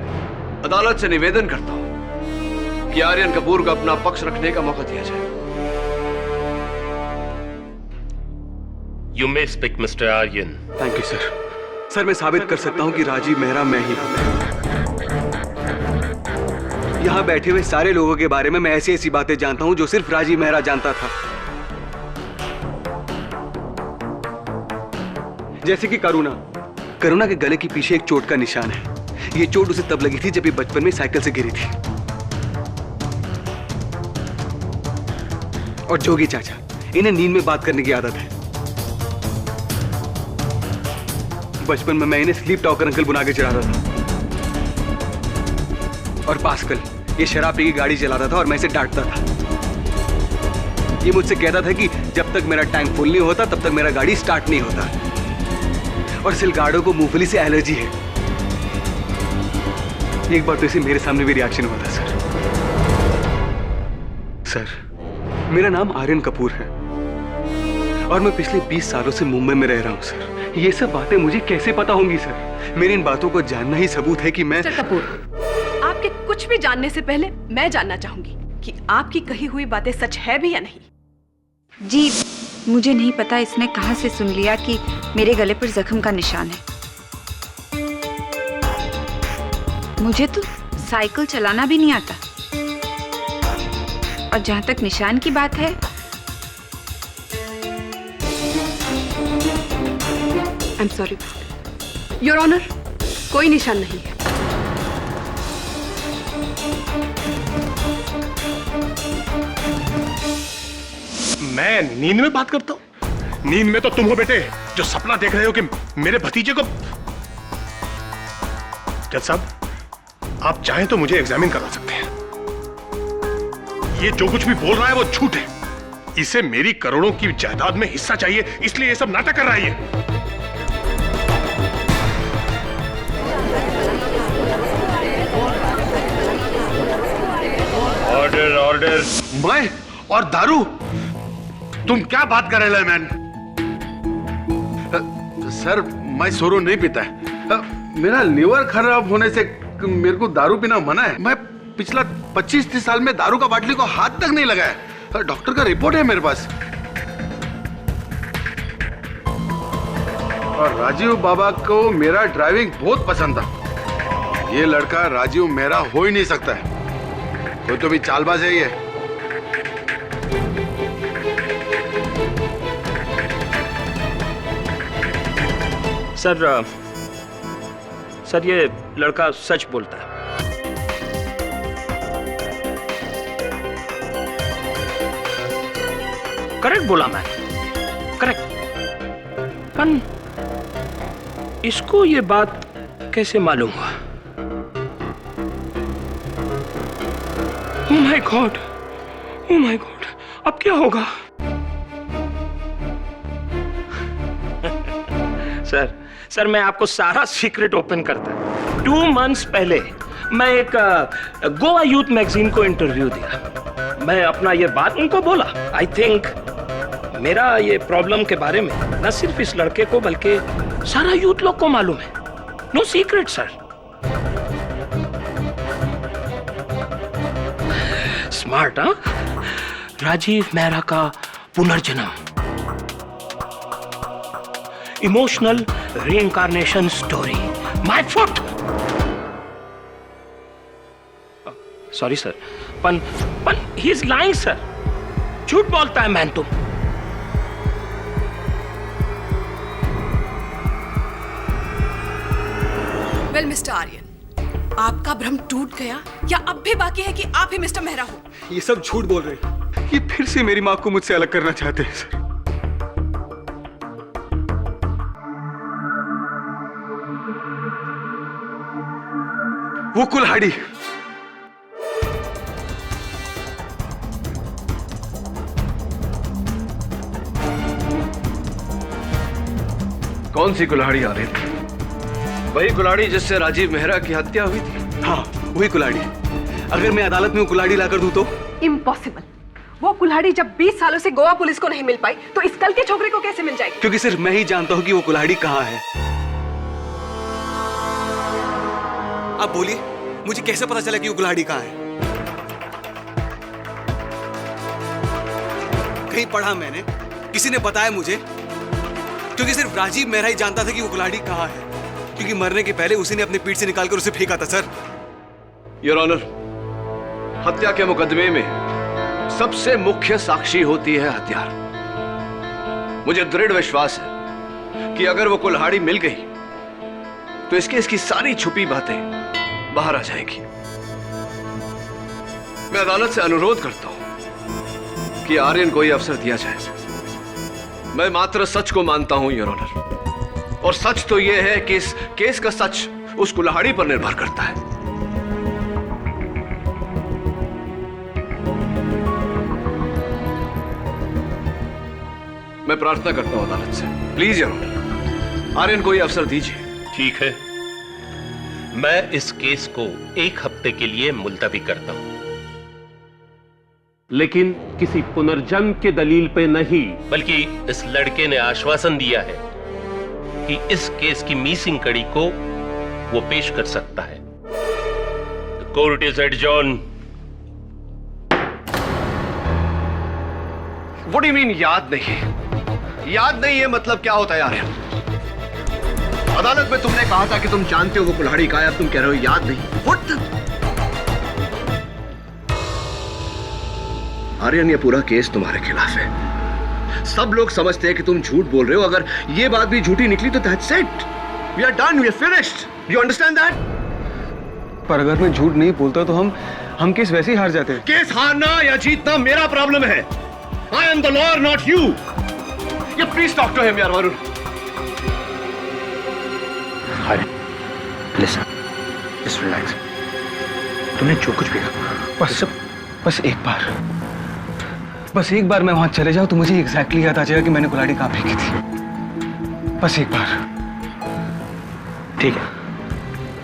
अदालत से निवेदन करता हूं कि आर्यन कपूर को अपना पक्ष रखने का मौका दिया जाए। You may speak, Mr. Aryan. Thank you sir. Sir, मैं साबित कर सकता हूं कि राजीव मेहरा मैं ही हूं। यहाँ बैठे हुए सारे लोगों के बारे में मैं ऐसी ऐसी बातें जानता हूँ जो सिर्फ राजीव मेहरा जानता था। जैसे कि करुणा के गले के पीछे एक चोट का निशान है। ये चोट उसे तब लगी थी जब ये बचपन में साइकिल से गिरी थी। और जोगी चाचा, इन्हें नींद में बात करने की आदत है। बचपन में मैं इन्हें स्लीप टॉकर अंकल बुला के चढ़ाता था। और पास्कल, ये शराब पी के गाड़ी चलाता था और मैं इसे डांटता था। ये मुझसे कहता था कि जब तक मेरा टैंक फुल नहीं होता तब तक मेरा गाड़ी स्टार्ट नहीं होता। और सिलगाड़ों को मूंगफली से एलर्जी है। एक बार तो इसे मेरे सामने भी रिएक्शन हुआ था। सर, मेरा नाम आर्यन कपूर है और मैं पिछले 20 सालों से मुंबई में रह रहा हूं सर। ये सब बातें मुझे कैसे पता होंगी सर? मेरी इन बातों को जानना ही सबूत है कि मैं। मिस्टर कपूर, आपके कुछ भी जानने से पहले मैं जानना चाहूंगी कि आपकी कही हुई बातें सच है भी या नहीं। जी, मुझे नहीं पता इसने कहां से सुन लिया कि मेरे गले पर जख्म का निशान है। मुझे तो साइकिल चलाना भी नहीं आता। और जहां तक निशान की बात है, I am sorry your honour, कोई निशान नहीं है। मैं नींद में बात करता हूँ? नींद में तो तुम हो बेटे, जो सपना देख रहे हो कि मेरे भतीजे को। जज साहब, आप चाहें तो मुझे एग्जामिन करा सकते हैं। ये जो कुछ भी बोल रहा है वो झूठ है। इसे मेरी करोड़ों की जायदाद में हिस्सा चाहिए, इसलिए ये सब नाटक कर रहा है ये। Order order. मैं और दारू? तुम क्या बात कर रहे हो मैन? सर, मैं सोरो नहीं पीता है। मेरा लीवर खराब होने से मेरे को दारू पीना मना है। मैं पिछला 25-30 साल में दारू का बाटली को हाथ तक नहीं लगाया। डॉक्टर का रिपोर्ट है मेरे पास। और राजीव बाबा को मेरा ड्राइविंग बहुत पसंद था। ये लड़का राजीव मेरा हो ही नहीं सकता है। कोई तो भी चालबाज है ये। सर, ये लड़का सच बोलता है। करेक्ट बोला मैं, करेक्ट। पर इसको ये बात कैसे मालूम हुआ? ओह my God, oh my God, अब क्या होगा? सर, मैं आपको सारा सीक्रेट ओपन करता हूं। 2 मंथ्स पहले मैं एक गोवा यूथ मैगजीन को इंटरव्यू दिया। मैं अपना ये बात उनको बोला। आई थिंक मेरा ये प्रॉब्लम के बारे में न सिर्फ इस लड़के को बल्कि सारा यूथ लोग को मालूम है। No secret sir. स्मार्ट, हाँ? राजीव मेहरा का पुनर्जन्म, emotional reincarnation story. My foot. Sorry sir. Pan he is lying sir. झूठ बोलता है मैन तुम। वेल मिस्टर आर्यन, आपका भ्रम टूट गया या अब भी बाकी है कि आप ही मिस्टर मेहरा हो? ये सब झूठ बोल रहे हैं। ये फिर से मेरी माँ को मुझसे अलग करना चाहते हैं सर। वो कुल्हाड़ी, कौन सी कुल्हाड़ी आ रही थी? वही कुल्हाड़ी जिससे राजीव मेहरा की हत्या हुई थी? हाँ, वही कुल्हाड़ी। अगर मैं अदालत में वो कुल्हाड़ी लाकर दूं तो? इम्पॉसिबल। वो कुल्हाड़ी जब 20 सालों से गोवा पुलिस को नहीं मिल पाई तो इस कल के छोकरे को कैसे मिल जाएगी? क्योंकि सिर्फ मैं ही जानता हूं कि वो कुल्हाड़ी कहाँ है। आप बोलिए, मुझे कैसे पता चला कि वो कुल्हाड़ी कहाँ है? कहीं पढ़ा मैंने, किसी ने बताया मुझे, क्योंकि सिर्फ राजीव मेहरा ही जानता था कि वो कुल्हाड़ी कहाँ है, क्योंकि मरने के पहले उसी ने अपनी पीठ से निकालकर उसे फेंका था सर। योर ऑनर, हत्या के मुकदमे में सबसे मुख्य साक्षी होती है हत्यार। मुझे दृढ़ विश्वास है कि अगर वो कुल्हाड़ी मिल गई तो इसकी सारी छुपी बातें बाहर आ जाएगी। मैं अदालत से अनुरोध करता हूं कि आर्यन को यह अवसर दिया जाए। मैं मात्र सच को मानता हूं योर ऑनर, और सच तो यह है कि इस केस का सच उस कुल्हाड़ी पर निर्भर करता है। मैं प्रार्थना करता हूं अदालत से, प्लीज योर ऑनर, आर्यन को यह अवसर दीजिए। ठीक है, मैं इस केस को 1 हफ्ते के लिए मुलतवी करता हूं, लेकिन किसी पुनर्जन्म के दलील पे नहीं, बल्कि इस लड़के ने आश्वासन दिया है कि इस केस की मिसिंग कड़ी को वो पेश कर सकता है। Court is adjourn. What do you mean याद नहीं? याद नहीं है मतलब क्या होता है आर्यन? अदालत में तुमने कहा था कि तुम जानते हो वो कुल्हाड़ी कहाँ है, अब तुम कह रहे हो याद नहीं। What the? आर्यन, ये पूरा केस तुम्हारे खिलाफ है। सब लोग समझते हैं कि तुम झूठ बोल रहे हो। अगर ये बात भी झूठी निकली तो that's it. We are done. We are finished. You understand that? पर अगर मैं झूठ नहीं बोलता तो हम केस वैसे ही हार जाते हैं। केस हारना या जीतना मेरा प्रॉब्लम है। I am the lawyer, not you. You please talk to him, यार वरुण। Listen, just relax. तूने जो कुछ भी कहा, बस एक बार मैं वहां चले जाऊं तो मुझे एग्जैक्टली याद आ जाएगा कि मैंने कुल्हाड़ी कहां फेंकी थी। बस एक बार। ठीक है,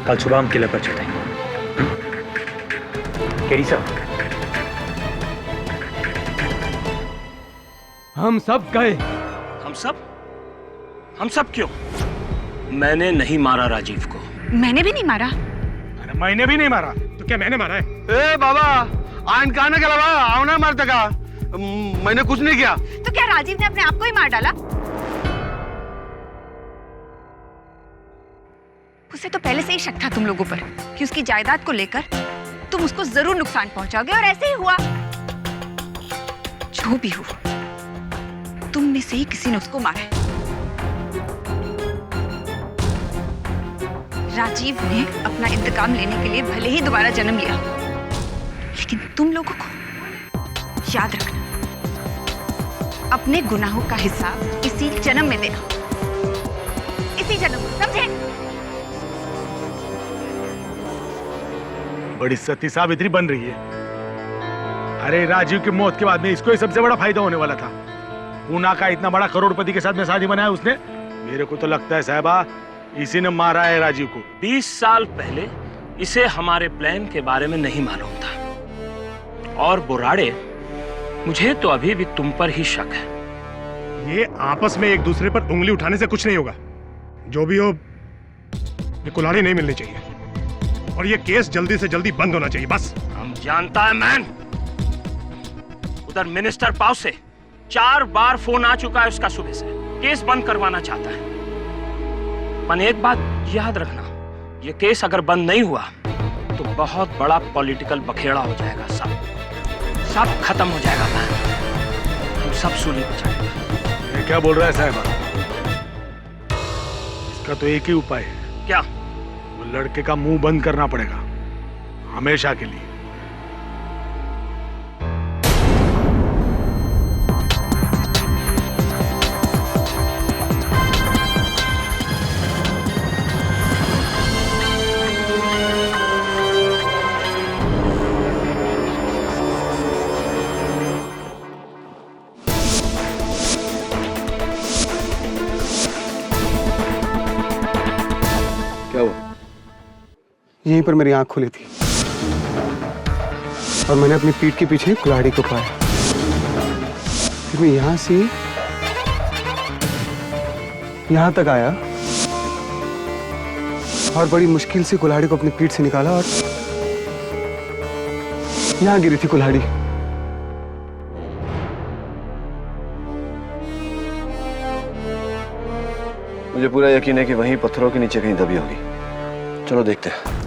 कल सुबह हम किले पर चढ़ेंगे। केडी साहब, हम सब गए। हम सब क्यों? मैंने नहीं मारा राजीव को। मैंने भी नहीं मारा। अरे मैंने भी नहीं मारा, तो क्या मैंने मारा है? ए बाबा, आयन कहने के अलावा आवना मारते का, मैंने कुछ नहीं किया। तो क्या राजीव ने अपने आप को ही मार डाला? उसे तो पहले से ही शक था तुम लोगों पर कि उसकी जायदाद को लेकर तुम उसको जरूर नुकसान पहुंचाओगे, और ऐसे ही हुआ। जो भी हुआ, तुम में से ही किसी ने उसको मारा है। राजीव ने अपना इंतकाम लेने के लिए भले ही दोबारा जन्म लिया, लेकिन तुम लोगों को याद रखना, अपने गुनाहों का हिसाब इसी जन्म में देना, इसी जन्म में, समझे? बड़ी सती सावित्री बन रही है। अरे राजीव की मौत के बाद में इसको ही सबसे बड़ा फायदा होने वाला था। पूना का इतना बड़ा करोड़पति के साथ में शादी बनाया उसने। मेरे को तो लगता है साहबा इसी ने मारा है राजीव को। 20 साल पहले इसे हमारे प्लान के बारे में नहीं मालूम था। और बुराड़े, मुझे तो अभी भी तुम पर ही शक है। ये आपस में एक दूसरे पर उंगली उठाने से कुछ नहीं होगा। जो भी हो, ये कुल्हाड़ी नहीं मिलनी चाहिए और ये केस जल्दी से जल्दी बंद होना चाहिए, बस। हम जानता है मैन। उधर मिनिस्टर पाउ से 4 बार फोन आ चुका है उसका सुबह से, केस बंद करवाना चाहता है। पर एक बात याद रखना, ये केस अगर बंद नहीं हुआ तो बहुत बड़ा पॉलिटिकल बखेड़ा हो जाएगा। सब खत्म हो जाएगा मैन। हम सब सूली हो जाएगा। ये क्या बोल रहा है साहब? इसका तो एक ही उपाय है। क्या? वो लड़के का मुंह बंद करना पड़ेगा, हमेशा के लिए। यहीं पर मेरी आंख खुली थी और मैंने अपनी पीठ के पीछे कुल्हाड़ी को पाया। फिर मैं यहां से यहां तक आया और बड़ी मुश्किल से कुल्हाड़ी को अपनी पीठ से निकाला और यहां गिरी थी कुल्हाड़ी। मुझे पूरा यकीन है कि वहीं पत्थरों के नीचे कहीं दबी होगी। चलो देखते हैं।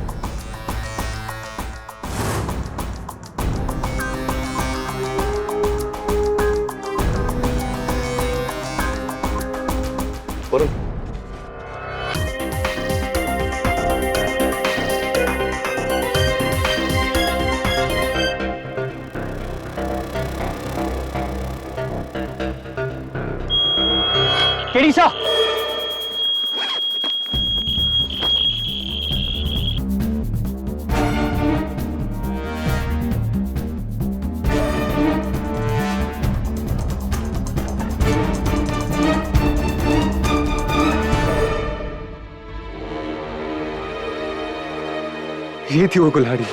वरुण, केडी सा ये थी वो कुल्हाड़ी।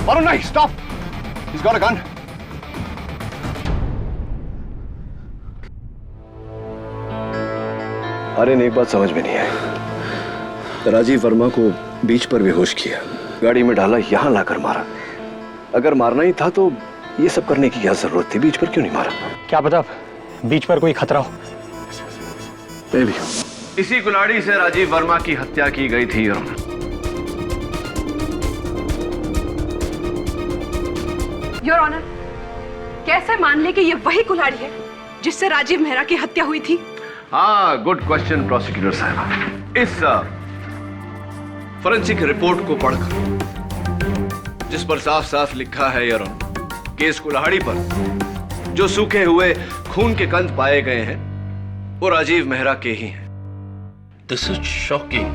Varun, नहीं, stop! He's got a gun. Aryan, एक बात समझ में नहीं आई। राजीव वर्मा को बीच पर बेहोश किया, गाड़ी में डाला, यहां लाकर मारा। अगर मारना ही था तो ये सब करने की क्या जरूरत थी? बीच पर क्यों नहीं मारा? क्या पता बीच पर कोई खतरा हो। मैं भी इसी कुल्हाड़ी से राजीव वर्मा की हत्या की गई थी। योर ऑनर, कैसे मान ले कि ये वही कुल्हाड़ी है जिससे राजीव मेहरा की हत्या हुई थी? हाँ, गुड क्वेश्चन प्रोसिक्यूटर साहब। इस फोरेंसिक रिपोर्ट को पढ़कर, जिस पर साफ साफ लिखा है योर ऑनर कि इस कुल्हाड़ी पर जो सूखे हुए खून के कंद पाए गए हैं वो राजीव मेहरा के ही हैं। This is shocking.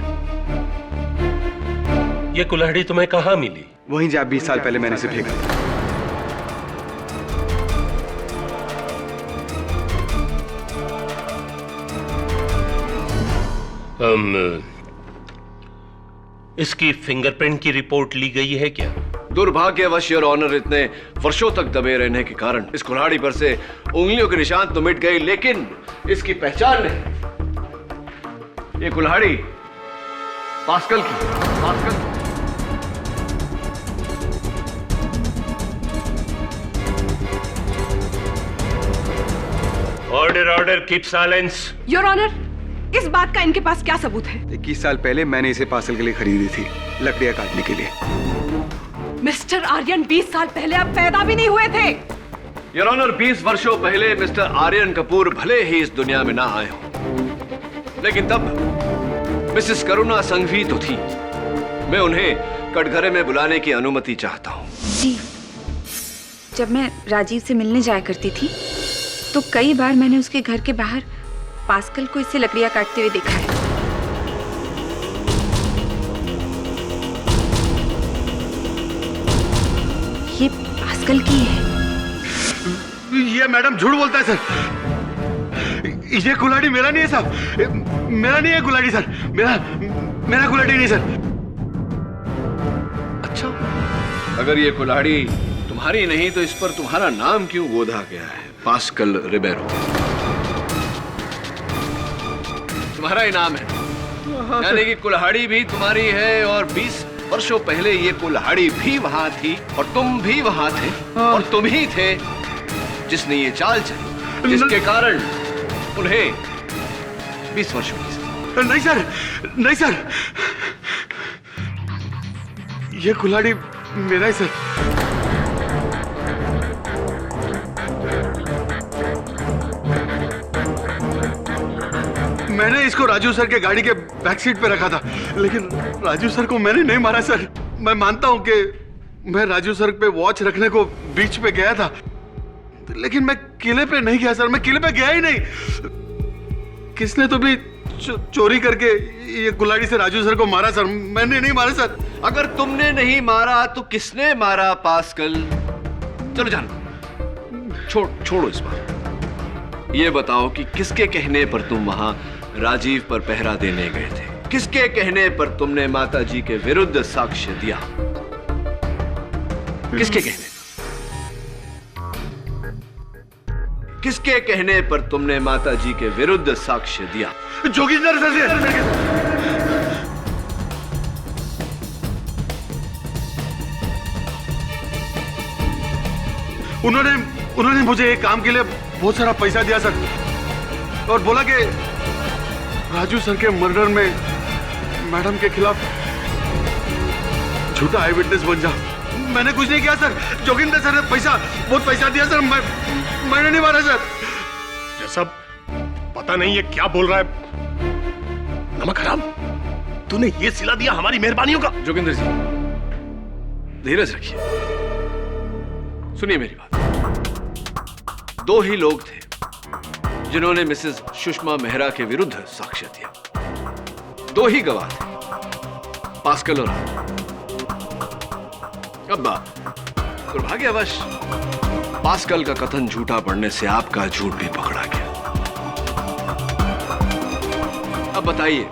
ये कुल्हाड़ी तुम्हें कहां मिली? वहीं जहां 20 साल पहले मैंने इसे फेंका था। इसकी फिंगरप्रिंट की रिपोर्ट ली गई है क्या? दुर्भाग्यवश योर ऑनर, इतने वर्षों तक दबे रहने के कारण इस कुल्हाड़ी पर से उंगलियों के निशान तो मिट गए, लेकिन इसकी पहचान नहीं। ये कुल्हाड़ी पास्कल की। Pascal order, order, keep silence. Your honour, इस बात का इनके पास क्या सबूत है? 21 साल पहले मैंने इसे पार्सल के लिए खरीदी थी, लकड़ियां काटने के लिए। मिस्टर आर्यन, 20 साल पहले आप पैदा भी नहीं हुए थे। योर ऑनर, 20 वर्षों पहले मिस्टर आर्यन कपूर भले ही इस दुनिया में ना आए हो, लेकिन तब मिसेस करुणा संघवी तो थी। मैं उन्हें कटघरे में बुलाने की अनुमति चाहता हूँ। जी, जब मैं राजीव से मिलने जाया करती थी तो कई बार मैंने उसके घर के बाहर पास्कल को इससे लकड़ियां काटते हुए देखा है। ये पास्कल की है। ये मैडम झूठ बोलता है सर। ये कुल्हाड़ी मेरा नहीं है साहब, मेरा नहीं है कुल्हाड़ी सर, मेरा कुल्हाड़ी नहीं सर। अच्छा, अगर ये कुल्हाड़ी तुम्हारी नहीं तो इस पर तुम्हारा नाम क्यों गोदा गया है? पास्कल रिबेरो तुम्हारा ही नाम है, यानी कि कुल्हाड़ी भी तुम्हारी है। और 20 वर्षों पहले ये कुल्हाड़ी भी वहां थी और तुम भी वहां थे, और तुम ही थे जिसने ये चाल चली जिसके कारण उन्हें 20 वर्षों की। नहीं सर, नहीं सर, ये कुल्हाड़ी मेरा ही सर। मैंने इसको राजू सर के गाड़ी के बैक सीट पे रखा था, लेकिन राजू सर को मैंने नहीं मारा सर। मैं मानता हूं कि मैं राजू सर पे वॉच रखने को बीच पे गया था, लेकिन मैं किले पे नहीं गया सर, मैं किले पे गया ही नहीं। किसने तो भी चोरी करके ये कुल्हाड़ी से राजू सर को मारा सर, मैंने नहीं मारा सर। अगर तुमने नहीं मारा तो किसने मारा पास्कल? चलो जानो, छोड़ो इस बात। ये बताओ कि किसके कहने पर तुम वहां राजीव पर पहरा देने गए थे? किसके कहने पर तुमने माताजी के विरुद्ध साक्ष्य दिया? किसके कहने? किसके कहने पर तुमने माताजी के विरुद्ध साक्ष्य दिया? जोगिंदर सर से। उन्होंने मुझे एक काम के लिए बहुत सारा पैसा दिया सर, और बोला कि राजू सर के मर्डर में मैडम के खिलाफ झूठा आई विटनेस बन जाओ। मैंने कुछ नहीं किया सर, जोगिंदर सर ने बहुत पैसा दिया सर, मैंने नहीं मारा सर। ये सब पता नहीं ये क्या बोल रहा है। नमक हराम, तूने ये सिला दिया हमारी मेहरबानियों का। जोगिंदर जी धीरज रखिए, सुनिए मेरी बात। दो ही लोग थे जिन्होंने मिसेस सुषमा मेहरा के विरुद्ध साक्ष्य दिया, दो ही गवाह थे, पास्कल और अब दुर्भाग्यवश पास्कल का कथन झूठा पड़ने से आपका झूठ भी पकड़ा गया। अब बताइए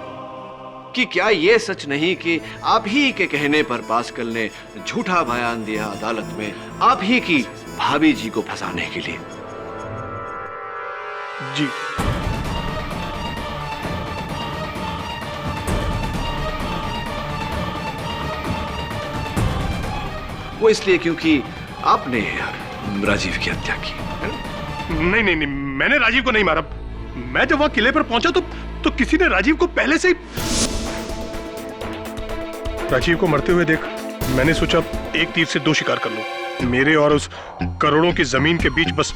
कि क्या यह सच नहीं कि आप ही के कहने पर पास्कल ने झूठा बयान दिया अदालत में, आप ही की भाभी जी को फंसाने के लिए? जी वो इसलिए क्योंकि आपने राजीव की हत्या की। नहीं नहीं नहीं, मैंने राजीव को नहीं मारा। मैं जब वहां किले पर पहुंचा तो किसी ने राजीव को पहले से ही राजीव को मरते हुए देख मैंने सोचा एक तीर से दो शिकार कर लूं। मेरे और उस करोड़ों की जमीन के बीच बस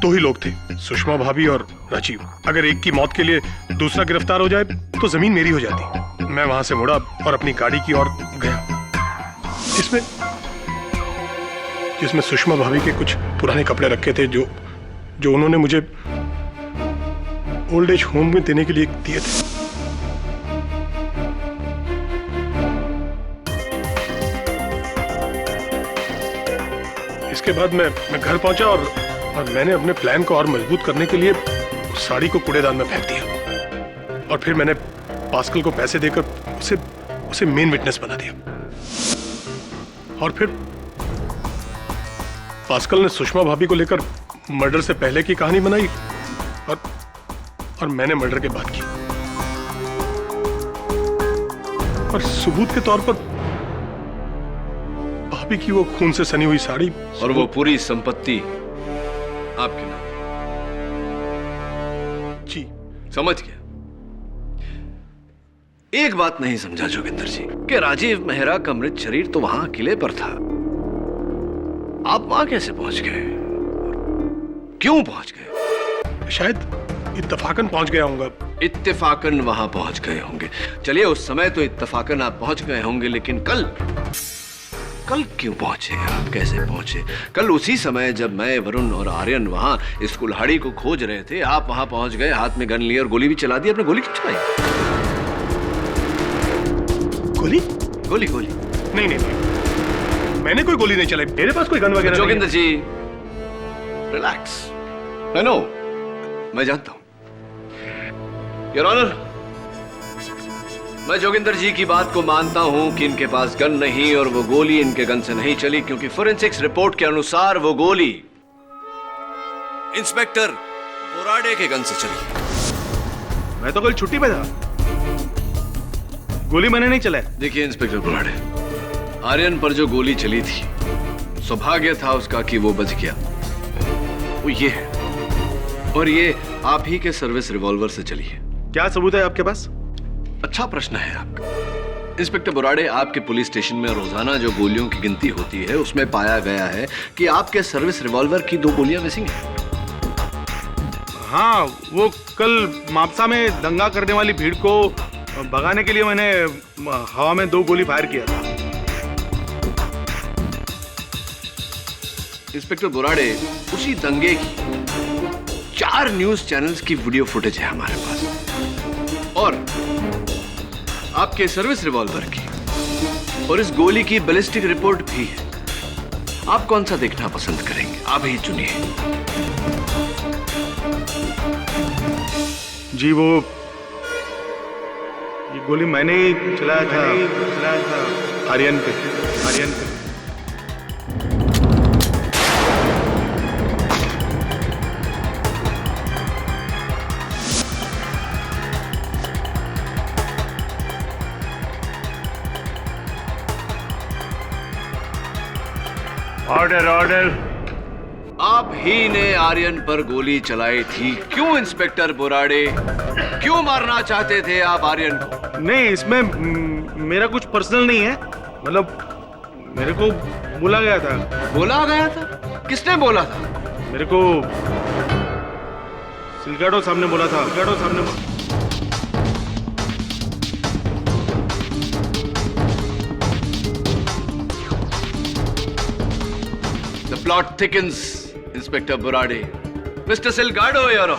दो ही लोग थे, सुषमा भाभी और राजीव। अगर एक की मौत के लिए दूसरा गिरफ्तार हो जाए तो जमीन मेरी हो जाती। मैं वहां से मुड़ा और अपनी गाड़ी की ओर गया, जिसमें सुषमा भाभी के कुछ पुराने कपड़े रखे थे जो उन्होंने मुझे ओल्ड एज होम में देने के लिए दिए थे। इसके बाद मैं घर पहुंचा और मैंने अपने प्लान को और मजबूत करने के लिए उस साड़ी को कूड़ेदान में फेंक दिया और फिर मैंने पास्कल को पैसे देकर उसे मेन विटनेस बना दिया। और फिर पास्कल ने सुषमा भाभी को लेकर मर्डर से पहले की कहानी बनाई और मैंने मर्डर के बाद की। और सबूत के तौर पर भाभी की वो खून से सनी हुई साड़ी और वो पूरी संपत्ति आपके नाम। जी समझ गया। एक बात नहीं समझा जोगिंदर जी कि राजीव मेहरा का मृत शरीर तो वहां किले पर था, आप वहां कैसे पहुंच गए, क्यों पहुंच गए? शायद इत्तेफाकन पहुंच गया होऊंगा। इत्तेफाकन वहां पहुंच गए होंगे। चलिए उस समय तो इत्तेफाकन आप पहुंच गए होंगे, लेकिन कल क्यों पहुंचे आप, कैसे पहुंचे? कल उसी समय जब मैं, वरुण और आर्यन वहां इस कुल्हाड़ी को खोज रहे थे, आप वहां पहुंच गए, हाथ में गन लिए और गोली भी चला दी। आपने गोली क्यों चलाई? गोली नहीं, मैंने कोई गोली नहीं चलाई, मेरे पास कोई गन वगैरह नहीं। जोगिंदर जी रिलैक्स, आई नो, मैं जानता हूं। योर ऑनर, मैं जोगिंदर जी की बात को मानता हूं कि इनके पास गन नहीं और वो गोली इनके गन से नहीं चली, क्योंकि फोरेंसिक्स रिपोर्ट के अनुसार वो गोली इंस्पेक्टर बोराडे के गन से चली। मैं तो कल छुट्टी पे था, गोली मैंने नहीं चलाई। देखिए इंस्पेक्टर बोराडे, आर्यन पर जो गोली चली थी, सौभाग्य था उसका कि वो बच गया। वो ये है, और ये आप ही के सर्विस रिवॉल्वर से चली है। क्या सबूत है आपके पास? अच्छा प्रश्न है आपका। इंस्पेक्टर बोराडे, आपके पुलिस स्टेशन में रोजाना जो गोलियों की गिनती होती है उसमें पाया गया है कि आपके सर्विस रिवॉल्वर की 2 गोलियां मिसिंग हैं। हाँ, वो कल मापसा में दंगा करने वाली भीड़ को भगाने के लिए मैंने हवा में 2 गोली फायर किया था। इंस्पेक्टर बोराडे, उसी दंगे की 4 न्यूज चैनल्स की वीडियो फुटेज है हमारे पास, और आपके सर्विस रिवॉल्वर की और इस गोली की बैलिस्टिक रिपोर्ट भी है। आप कौन सा देखना पसंद करेंगे? आप ही चुनिए। जी, ये गोली मैंने ही चलाया था आर्यन पे। ऑर्डर। आप ही ने आर्यन पर गोली चलाई थी। क्यों इंस्पेक्टर बोराडे, क्यों मारना चाहते थे आप आर्यन को? नहीं, इसमें मेरा कुछ पर्सनल नहीं है। मतलब मेरे को बोला गया था। बोला गया था? किसने बोला था? मेरे को सिलगाडो साहब ने बोला था। सिलगाडो साहब ने बोला। The plot thickens, inspector Burade. Mister Silgado यार।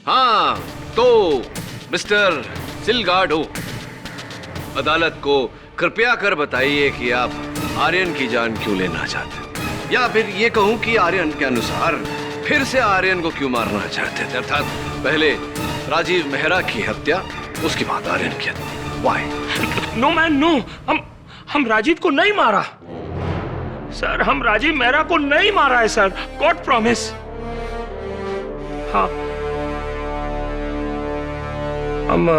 हाँ तो मिस्टर सिलगाडो, अदालत को कृपया कर बताइए कि आप आर्यन की जान क्यों लेना चाहते, या फिर ये कहूं कि आर्यन के अनुसार फिर से आर्यन को क्यों मारना चाहते थे। अर्थात पहले राजीव मेहरा की हत्या, उसके बाद आर्यन की हत्या। वाई? नो मैन नो, हम राजीव को नहीं मारा सर। हम राजीव मेहरा को नहीं मारा है सर। God promise. हाँ, हम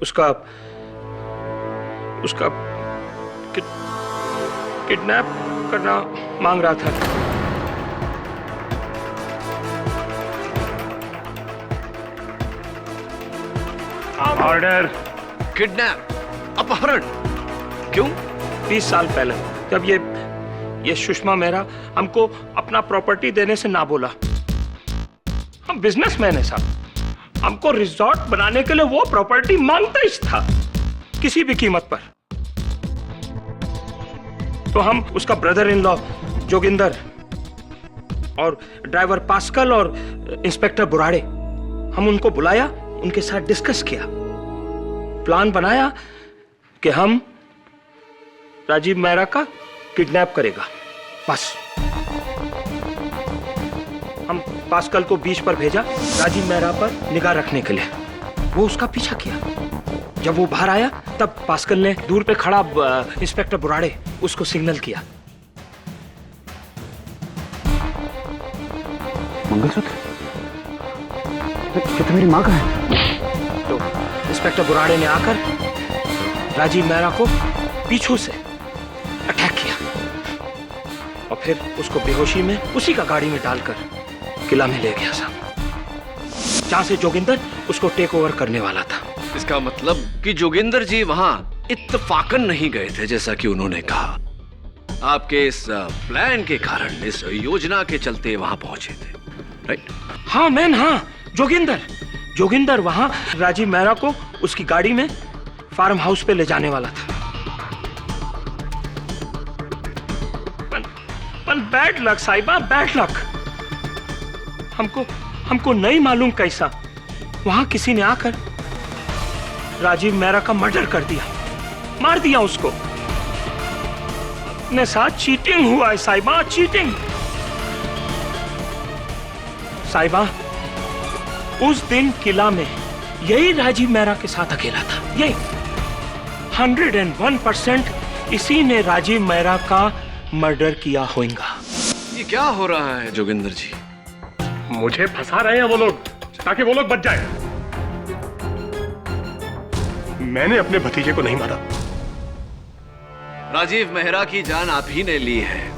उसका किडनैप करना मांग रहा था। ऑर्डर। किडनैप, अपहरण? क्यों? 20 साल पहले जब ये सुषमा मेहरा हमको अपना प्रॉपर्टी देने से ना बोला। हम बिजनेसमैन है साहब, हमको रिजॉर्ट बनाने के लिए वो प्रॉपर्टी मांगता ही था किसी भी कीमत पर। तो हम उसका ब्रदर इन लॉ जोगिंदर और ड्राइवर पास्कल और इंस्पेक्टर बुराड़े, हम उनको बुलाया, उनके साथ डिस्कस किया, प्लान बनाया कि हम राजीव मेहरा का किडनैप करेगा। बस हम पास्कल को बीच पर भेजा राजीव मेहरा पर निगाह रखने के लिए। वो उसका पीछा किया। जब वो बाहर आया तब पास्कल ने दूर पे खड़ा इंस्पेक्टर बुराड़े उसको सिग्नल किया। मंगलसूत्र? ये तो मेरी माँ का है। तो इंस्पेक्टर बुराड़े ने आकर राजीव मेहरा को पीछू से अटैक किया और फिर उसको बेहोशी में उसी का गाड़ी में डालकर किला में ले गया साहब, जहां से जोगिंदर उसको टेक ओवर करने वाला था। इसका मतलब कि जोगिंदर जी वहां इत्तफाकन नहीं गए थे जैसा कि उन्होंने कहा। आपके इस प्लान के कारण, इस योजना के चलते वहां पहुंचे थे, राइट? हाँ मैन, हाँ। जोगिंदर वहां राजीव मेहरा को उसकी गाड़ी में फार्म हाउस पे ले जाने वाला था। पर बैड लक साहिबा, बैड लक। हमको नहीं मालूम कैसा वहां किसी ने आकर राजीव मेहरा का मर्डर कर दिया, मार दिया उसको। अपने साथ चीटिंग हुआ है साहिबा, चीटिंग। साहिबा, उस दिन किला में यही राजीव मेहरा के साथ अकेला था। यही 101% इसी ने राजीव मेहरा का मर्डर किया होगा। ये क्या हो रहा है जोगिंदर जी? मुझे फंसा रहे हैं वो लोग ताकि वो लोग बच जाएं। मैंने अपने भतीजे को नहीं मारा। राजीव मेहरा की जान आप ही ने ली है।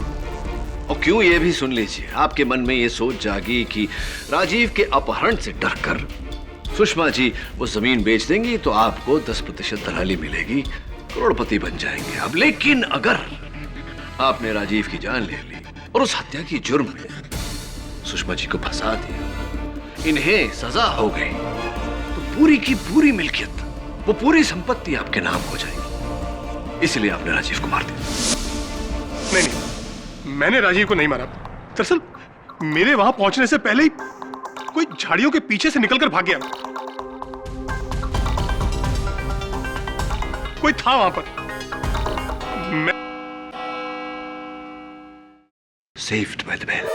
और क्यों, ये भी सुन लीजिए। आपके मन में ये सोच जागी कि राजीव के अपहरण से डरकर सुषमा जी वो जमीन बेच देंगी तो आपको 10% दलाली मिलेगी, करोड़पति बन जाएंगे। अब लेकिन अगर आपने राजीव की जान ले ली और उस हत्या की जुर्म में सुषमा जी को फंसा दिया, इन्हें सजा हो गई, तो पूरी की पूरी मिल्कियत, वो पूरी संपत्ति आपके नाम हो जाएगी। इसलिए आपने राजीव को मार दिया। नहीं, मैंने राजीव को नहीं मारा। दरअसल मेरे वहां पहुंचने से पहले ही कोई झाड़ियों के पीछे से निकलकर भाग गया। कोई था वहां पर। Saved by the bell.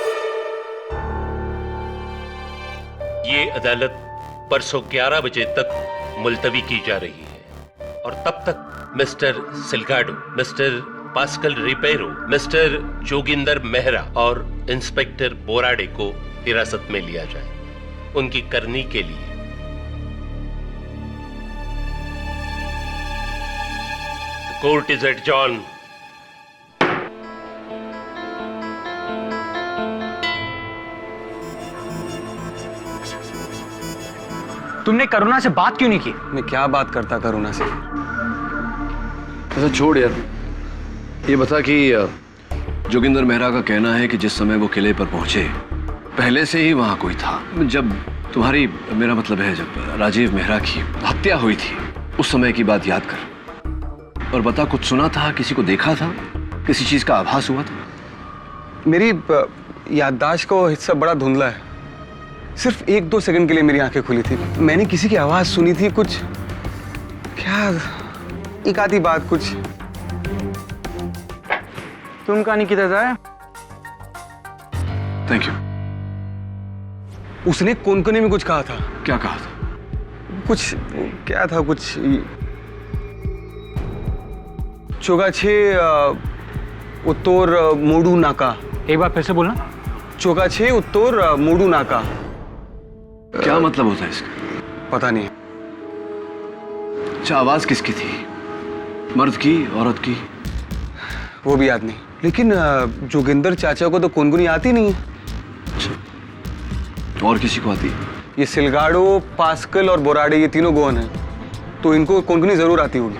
ये अदालत परसों 11 बजे तक मुलतवी की जा रही है और तब तक mister Silgado, mister Pascal Ripero, mister Joginder Mehra और इंस्पेक्टर बोराडे को हिरासत में लिया जाए उनकी करनी के लिए। The court is adjourned. तुमने करुणा से बात क्यों नहीं की? मैं क्या बात करता करुणा से? ऐसा छोड़ यार, ये बता कि जोगिंदर मेहरा का कहना है कि जिस समय वो किले पर पहुंचे पहले से ही वहां कोई था। जब तुम्हारी, मेरा मतलब है जब राजीव मेहरा की हत्या हुई थी उस समय की बात याद कर और बता, कुछ सुना था, किसी को देखा था, किसी चीज का आभास हुआ था? मेरी याददाश्त को हिस्सा बड़ा धुंधला है। सिर्फ 1-2 सेकंड के लिए मेरी आंखें खुली थी। मैंने किसी की आवाज सुनी थी, कुछ क्या, एक आधी बात कुछ। तुम कहानी किधर जाए? Thank you. उसने कोंकणी में कुछ कहा था। क्या कहा था? कुछ क्या था, कुछ चोगाछे उत्तोर मोडू नाका। एक बार फिर से बोलना। चोगाछे उत्तोर मोडू नाका। क्या मतलब होता है इसका? पता नहीं। अच्छा, आवाज किसकी थी? मर्द की, औरत की? वो भी याद नहीं, लेकिन जोगिंदर चाचा को तो कोंकणी आती नहीं है। और किसी को आती? ये सिलगाड़ो, पास्कल और बोराडे, ये तीनों गोवन हैं, तो इनको कोंकणी जरूर आती होगी।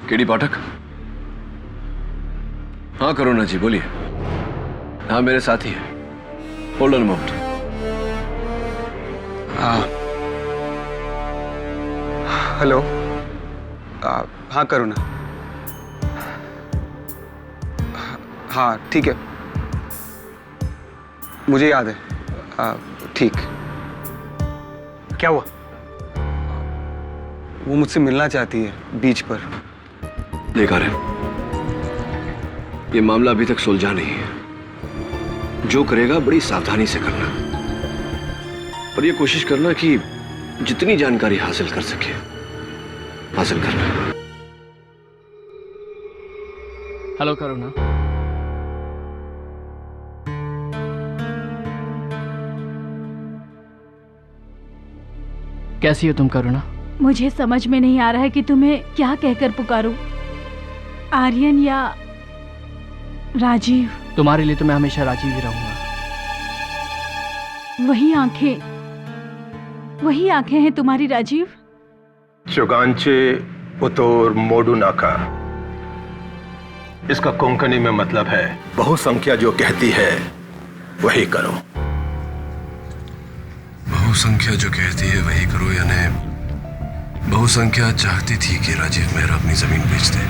केडी पाठक? हाँ करुणा जी बोलिए। हाँ मेरे साथी है। Hold on moment. हेलो। हाँ करुणा। हाँ ठीक है, मुझे याद है। ठीक। क्या हुआ? वो मुझसे मिलना चाहती है बीच पर। देखा रे, ये मामला अभी तक सुलझा नहीं है। जो करेगा बड़ी सावधानी से करना, और ये कोशिश करना कि जितनी जानकारी हासिल कर सके हासिल करना। हेलो करुणा। कैसी हो तुम करुणा? मुझे समझ में नहीं आ रहा है कि तुम्हें क्या कहकर पुकारूं, आर्यन या राजीव। तुम्हारे लिए तो मैं हमेशा राजीव ही रहूंगा। वही आंखें हैं तुम्हारी राजीव। चुगांचे उतोर मोडू नाका, इसका कोंकणी में मतलब है बहुसंख्या जो कहती है वही करो। बहुसंख्या जो कहती है वही करो, यानी बहुसंख्या चाहती थी कि राजीव मेहरा अपनी जमीन बेच दे।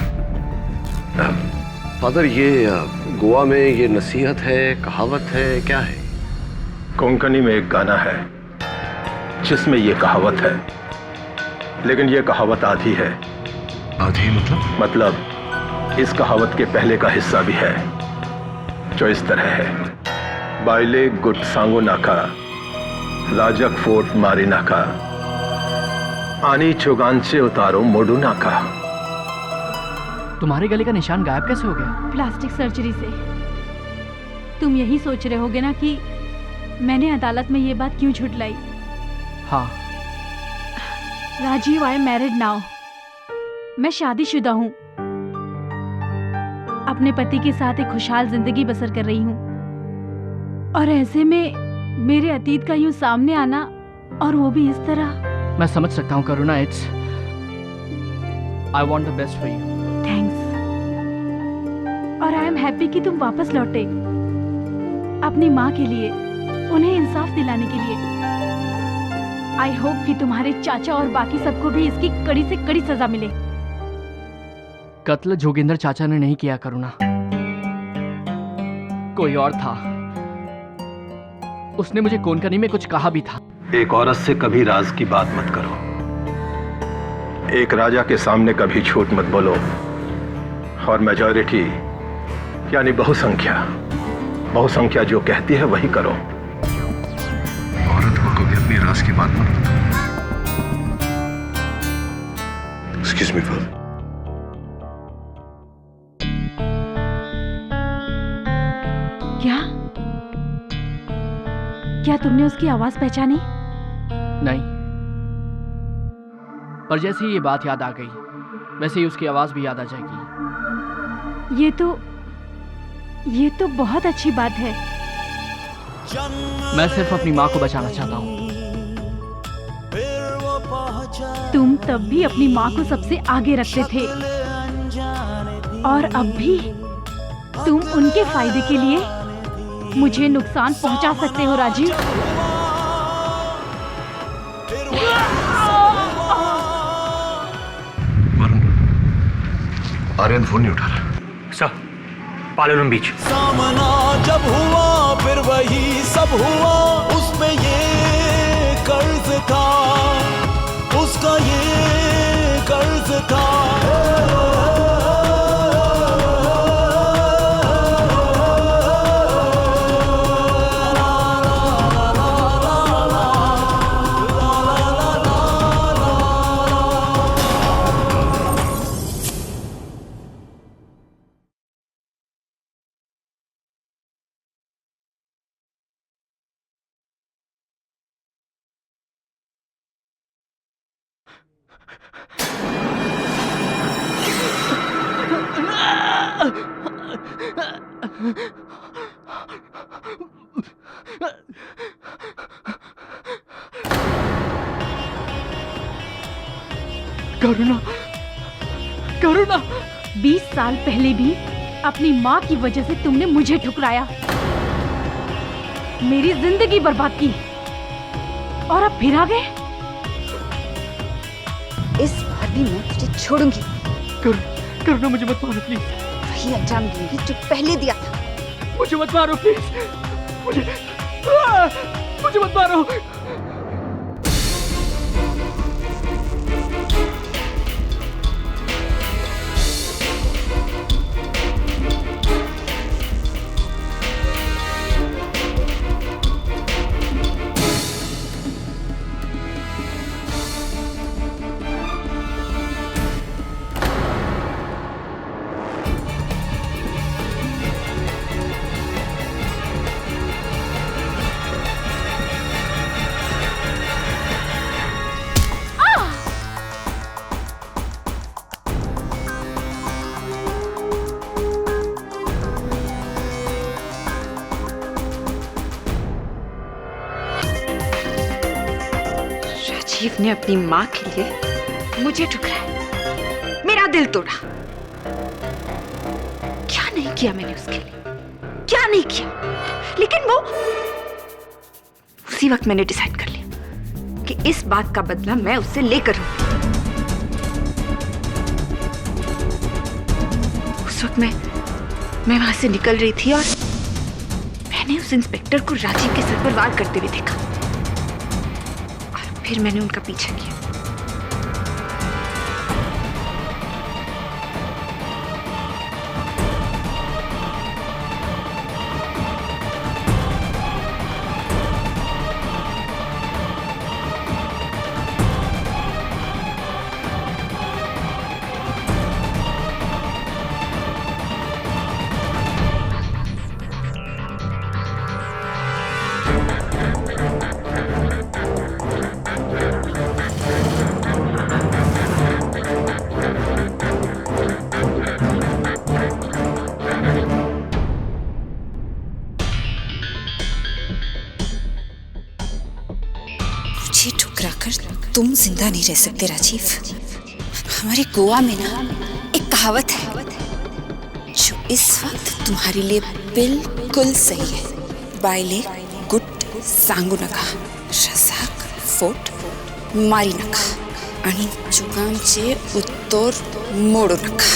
फादर, ये गोवा में ये नसीहत है, कहावत है, क्या है? कोंकणी में एक गाना है जिसमें ये कहावत है, लेकिन ये कहावत आधी है। आधी मतलब इस कहावत के पहले का हिस्सा भी है जो इस तरह है। बाइले गुट सांगो नाका, राजक फोर्ट मारी नाका, आनी चुगांचे उतारो मोडू नाका। तुम्हारे गले का निशान गायब कैसे हो गया? प्लास्टिक सर्जरी से। तुम यही सोच रहे होगे ना कि मैंने अदालत में ये बात क्यों झुठलाई। हाँ Rajeev, I am married now. मैं शादीशुदा हूँ, अपने पति के साथ एक खुशहाल जिंदगी बसर कर रही हूँ, और ऐसे में मेरे अतीत का यूं सामने आना, और वो भी इस तरह। मैं समझ सकता हूँ Karuna. It's I want the best for you. Thanks. और आई एम हैप्पी कि तुम वापस लौटे अपनी माँ के लिए, उन्हें इंसाफ दिलाने के लिए। आई होप कि तुम्हारे चाचा और बाकी सबको भी इसकी कड़ी से कड़ी सजा मिले। कत्ल जोगिंदर चाचा ने नहीं किया करुणा, कोई और था। उसने मुझे कोंकणी में कुछ कहा भी था। एक औरत से कभी राज की बात मत करो, एक राजा के सामने कभी झूठ मत बोलो, और मेजॉरिटी यानी बहुसंख्या जो कहती है वही करो। औरत को कभी अपनी राज की बात मत बताओ। Excuse me father. क्या तुमने उसकी आवाज पहचानी? नहीं, पर जैसे ही ये बात याद आ गई वैसे ही उसकी आवाज भी याद आ जाएगी। ये तो बहुत अच्छी बात है। मैं सिर्फ अपनी माँ को बचाना चाहता हूँ। तुम तब भी अपनी माँ को सबसे आगे रखते थे और अब भी तुम उनके फायदे के लिए मुझे नुकसान पहुंचा सकते हो राजीव। आर्यन फोन नहीं उठा रहा। सर, पालोरम बीच। सामना जब हुआ फिर वही सब हुआ, उसमें ये कर्ज था, उसका ये कर्ज था। करुणा, करुणा, 20 साल पहले भी अपनी माँ की वजह से तुमने मुझे ठुकराया, मेरी जिंदगी बर्बाद की और अब फिर आ गए। इस बार भी मैं तुझे छोड़ूंगी। करुणा, मुझे मत मारो प्लीज। वही अंजाम दूंगी जो पहले दिया था। मुझे मत मारो प्लीज, मुझे मत मारो। राजीव ने अपनी माँ के लिए मुझे ठुकराया, मेरा दिल तोड़ा। क्या नहीं किया मैंने उसके लिए, क्या नहीं किया। लेकिन वो उसी वक्त मैंने डिसाइड कर लिया कि इस बात का बदला मैं उससे लेकर रहूंगी। उस वक्त मैं वहां से निकल रही थी और मैंने उस इंस्पेक्टर को राजीव के सर पर वार करते हुए देखा। फिर मैंने उनका पीछा किया। तुम जिंदा नहीं रह सकते राजीव। हमारे गोवा में ना एक कहावत है जो इस वक्त तुम्हारे लिए बिल्कुल सही है। बायले गुट सांगू नका रसाक फोट मारी नका आणि चुकांचे उत्तर मोडू नका।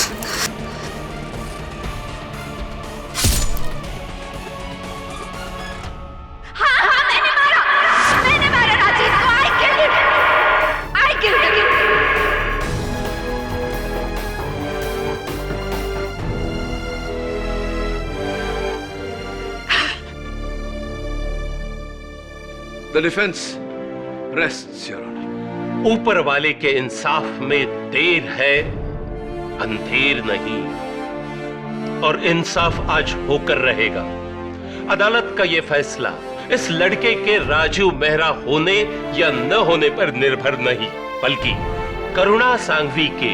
The defense rests, Your Honor. ऊपर वाले के इंसाफ में देर है, अंधेर नहीं, और इंसाफ आज होकर रहेगा। अदालत का यह फैसला इस लड़के के राजीव मेहरा होने या न होने पर निर्भर नहीं, बल्कि करुणा सांघवी के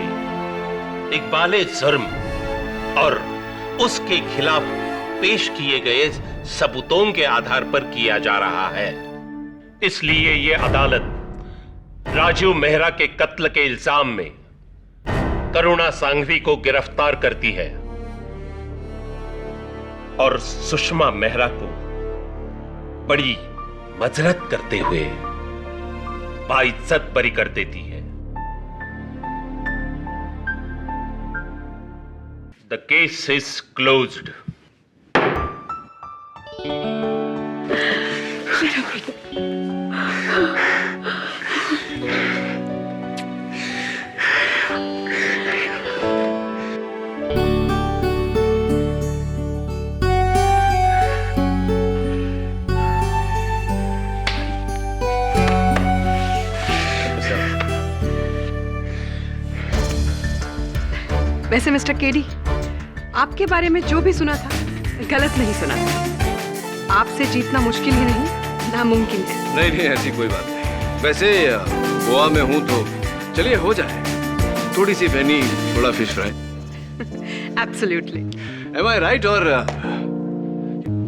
इकबाले जुर्म और उसके खिलाफ पेश किए गए सबूतों के आधार पर किया जा रहा है। इसलिए यह अदालत राजीव मेहरा के कत्ल के इल्जाम में करुणा सांघवी को गिरफ्तार करती है और सुषमा मेहरा को बड़ी मजरत करते हुए बाइज्जत बरी कर देती है। The case is closed. वैसे मिस्टर केडी, आपके बारे में जो भी सुना था गलत नहीं सुना था। आपसे जीतना मुश्किल ही नहीं, नामुमकिन है। नहीं नहीं, ऐसी कोई बात नहीं। वैसे गोवा में हूं तो चलिए हो जाए, थोड़ी सी बेनी, थोड़ा फिश फ्राई। एब्सोल्युटली। एम आई राइट? और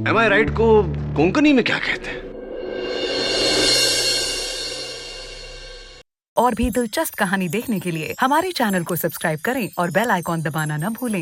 एम आई राइट को कोंकणी में क्या कहते हैं? और भी दिलचस्प कहानी देखने के लिए हमारे चैनल को सब्सक्राइब करें और बेल आइकॉन दबाना न भूलें।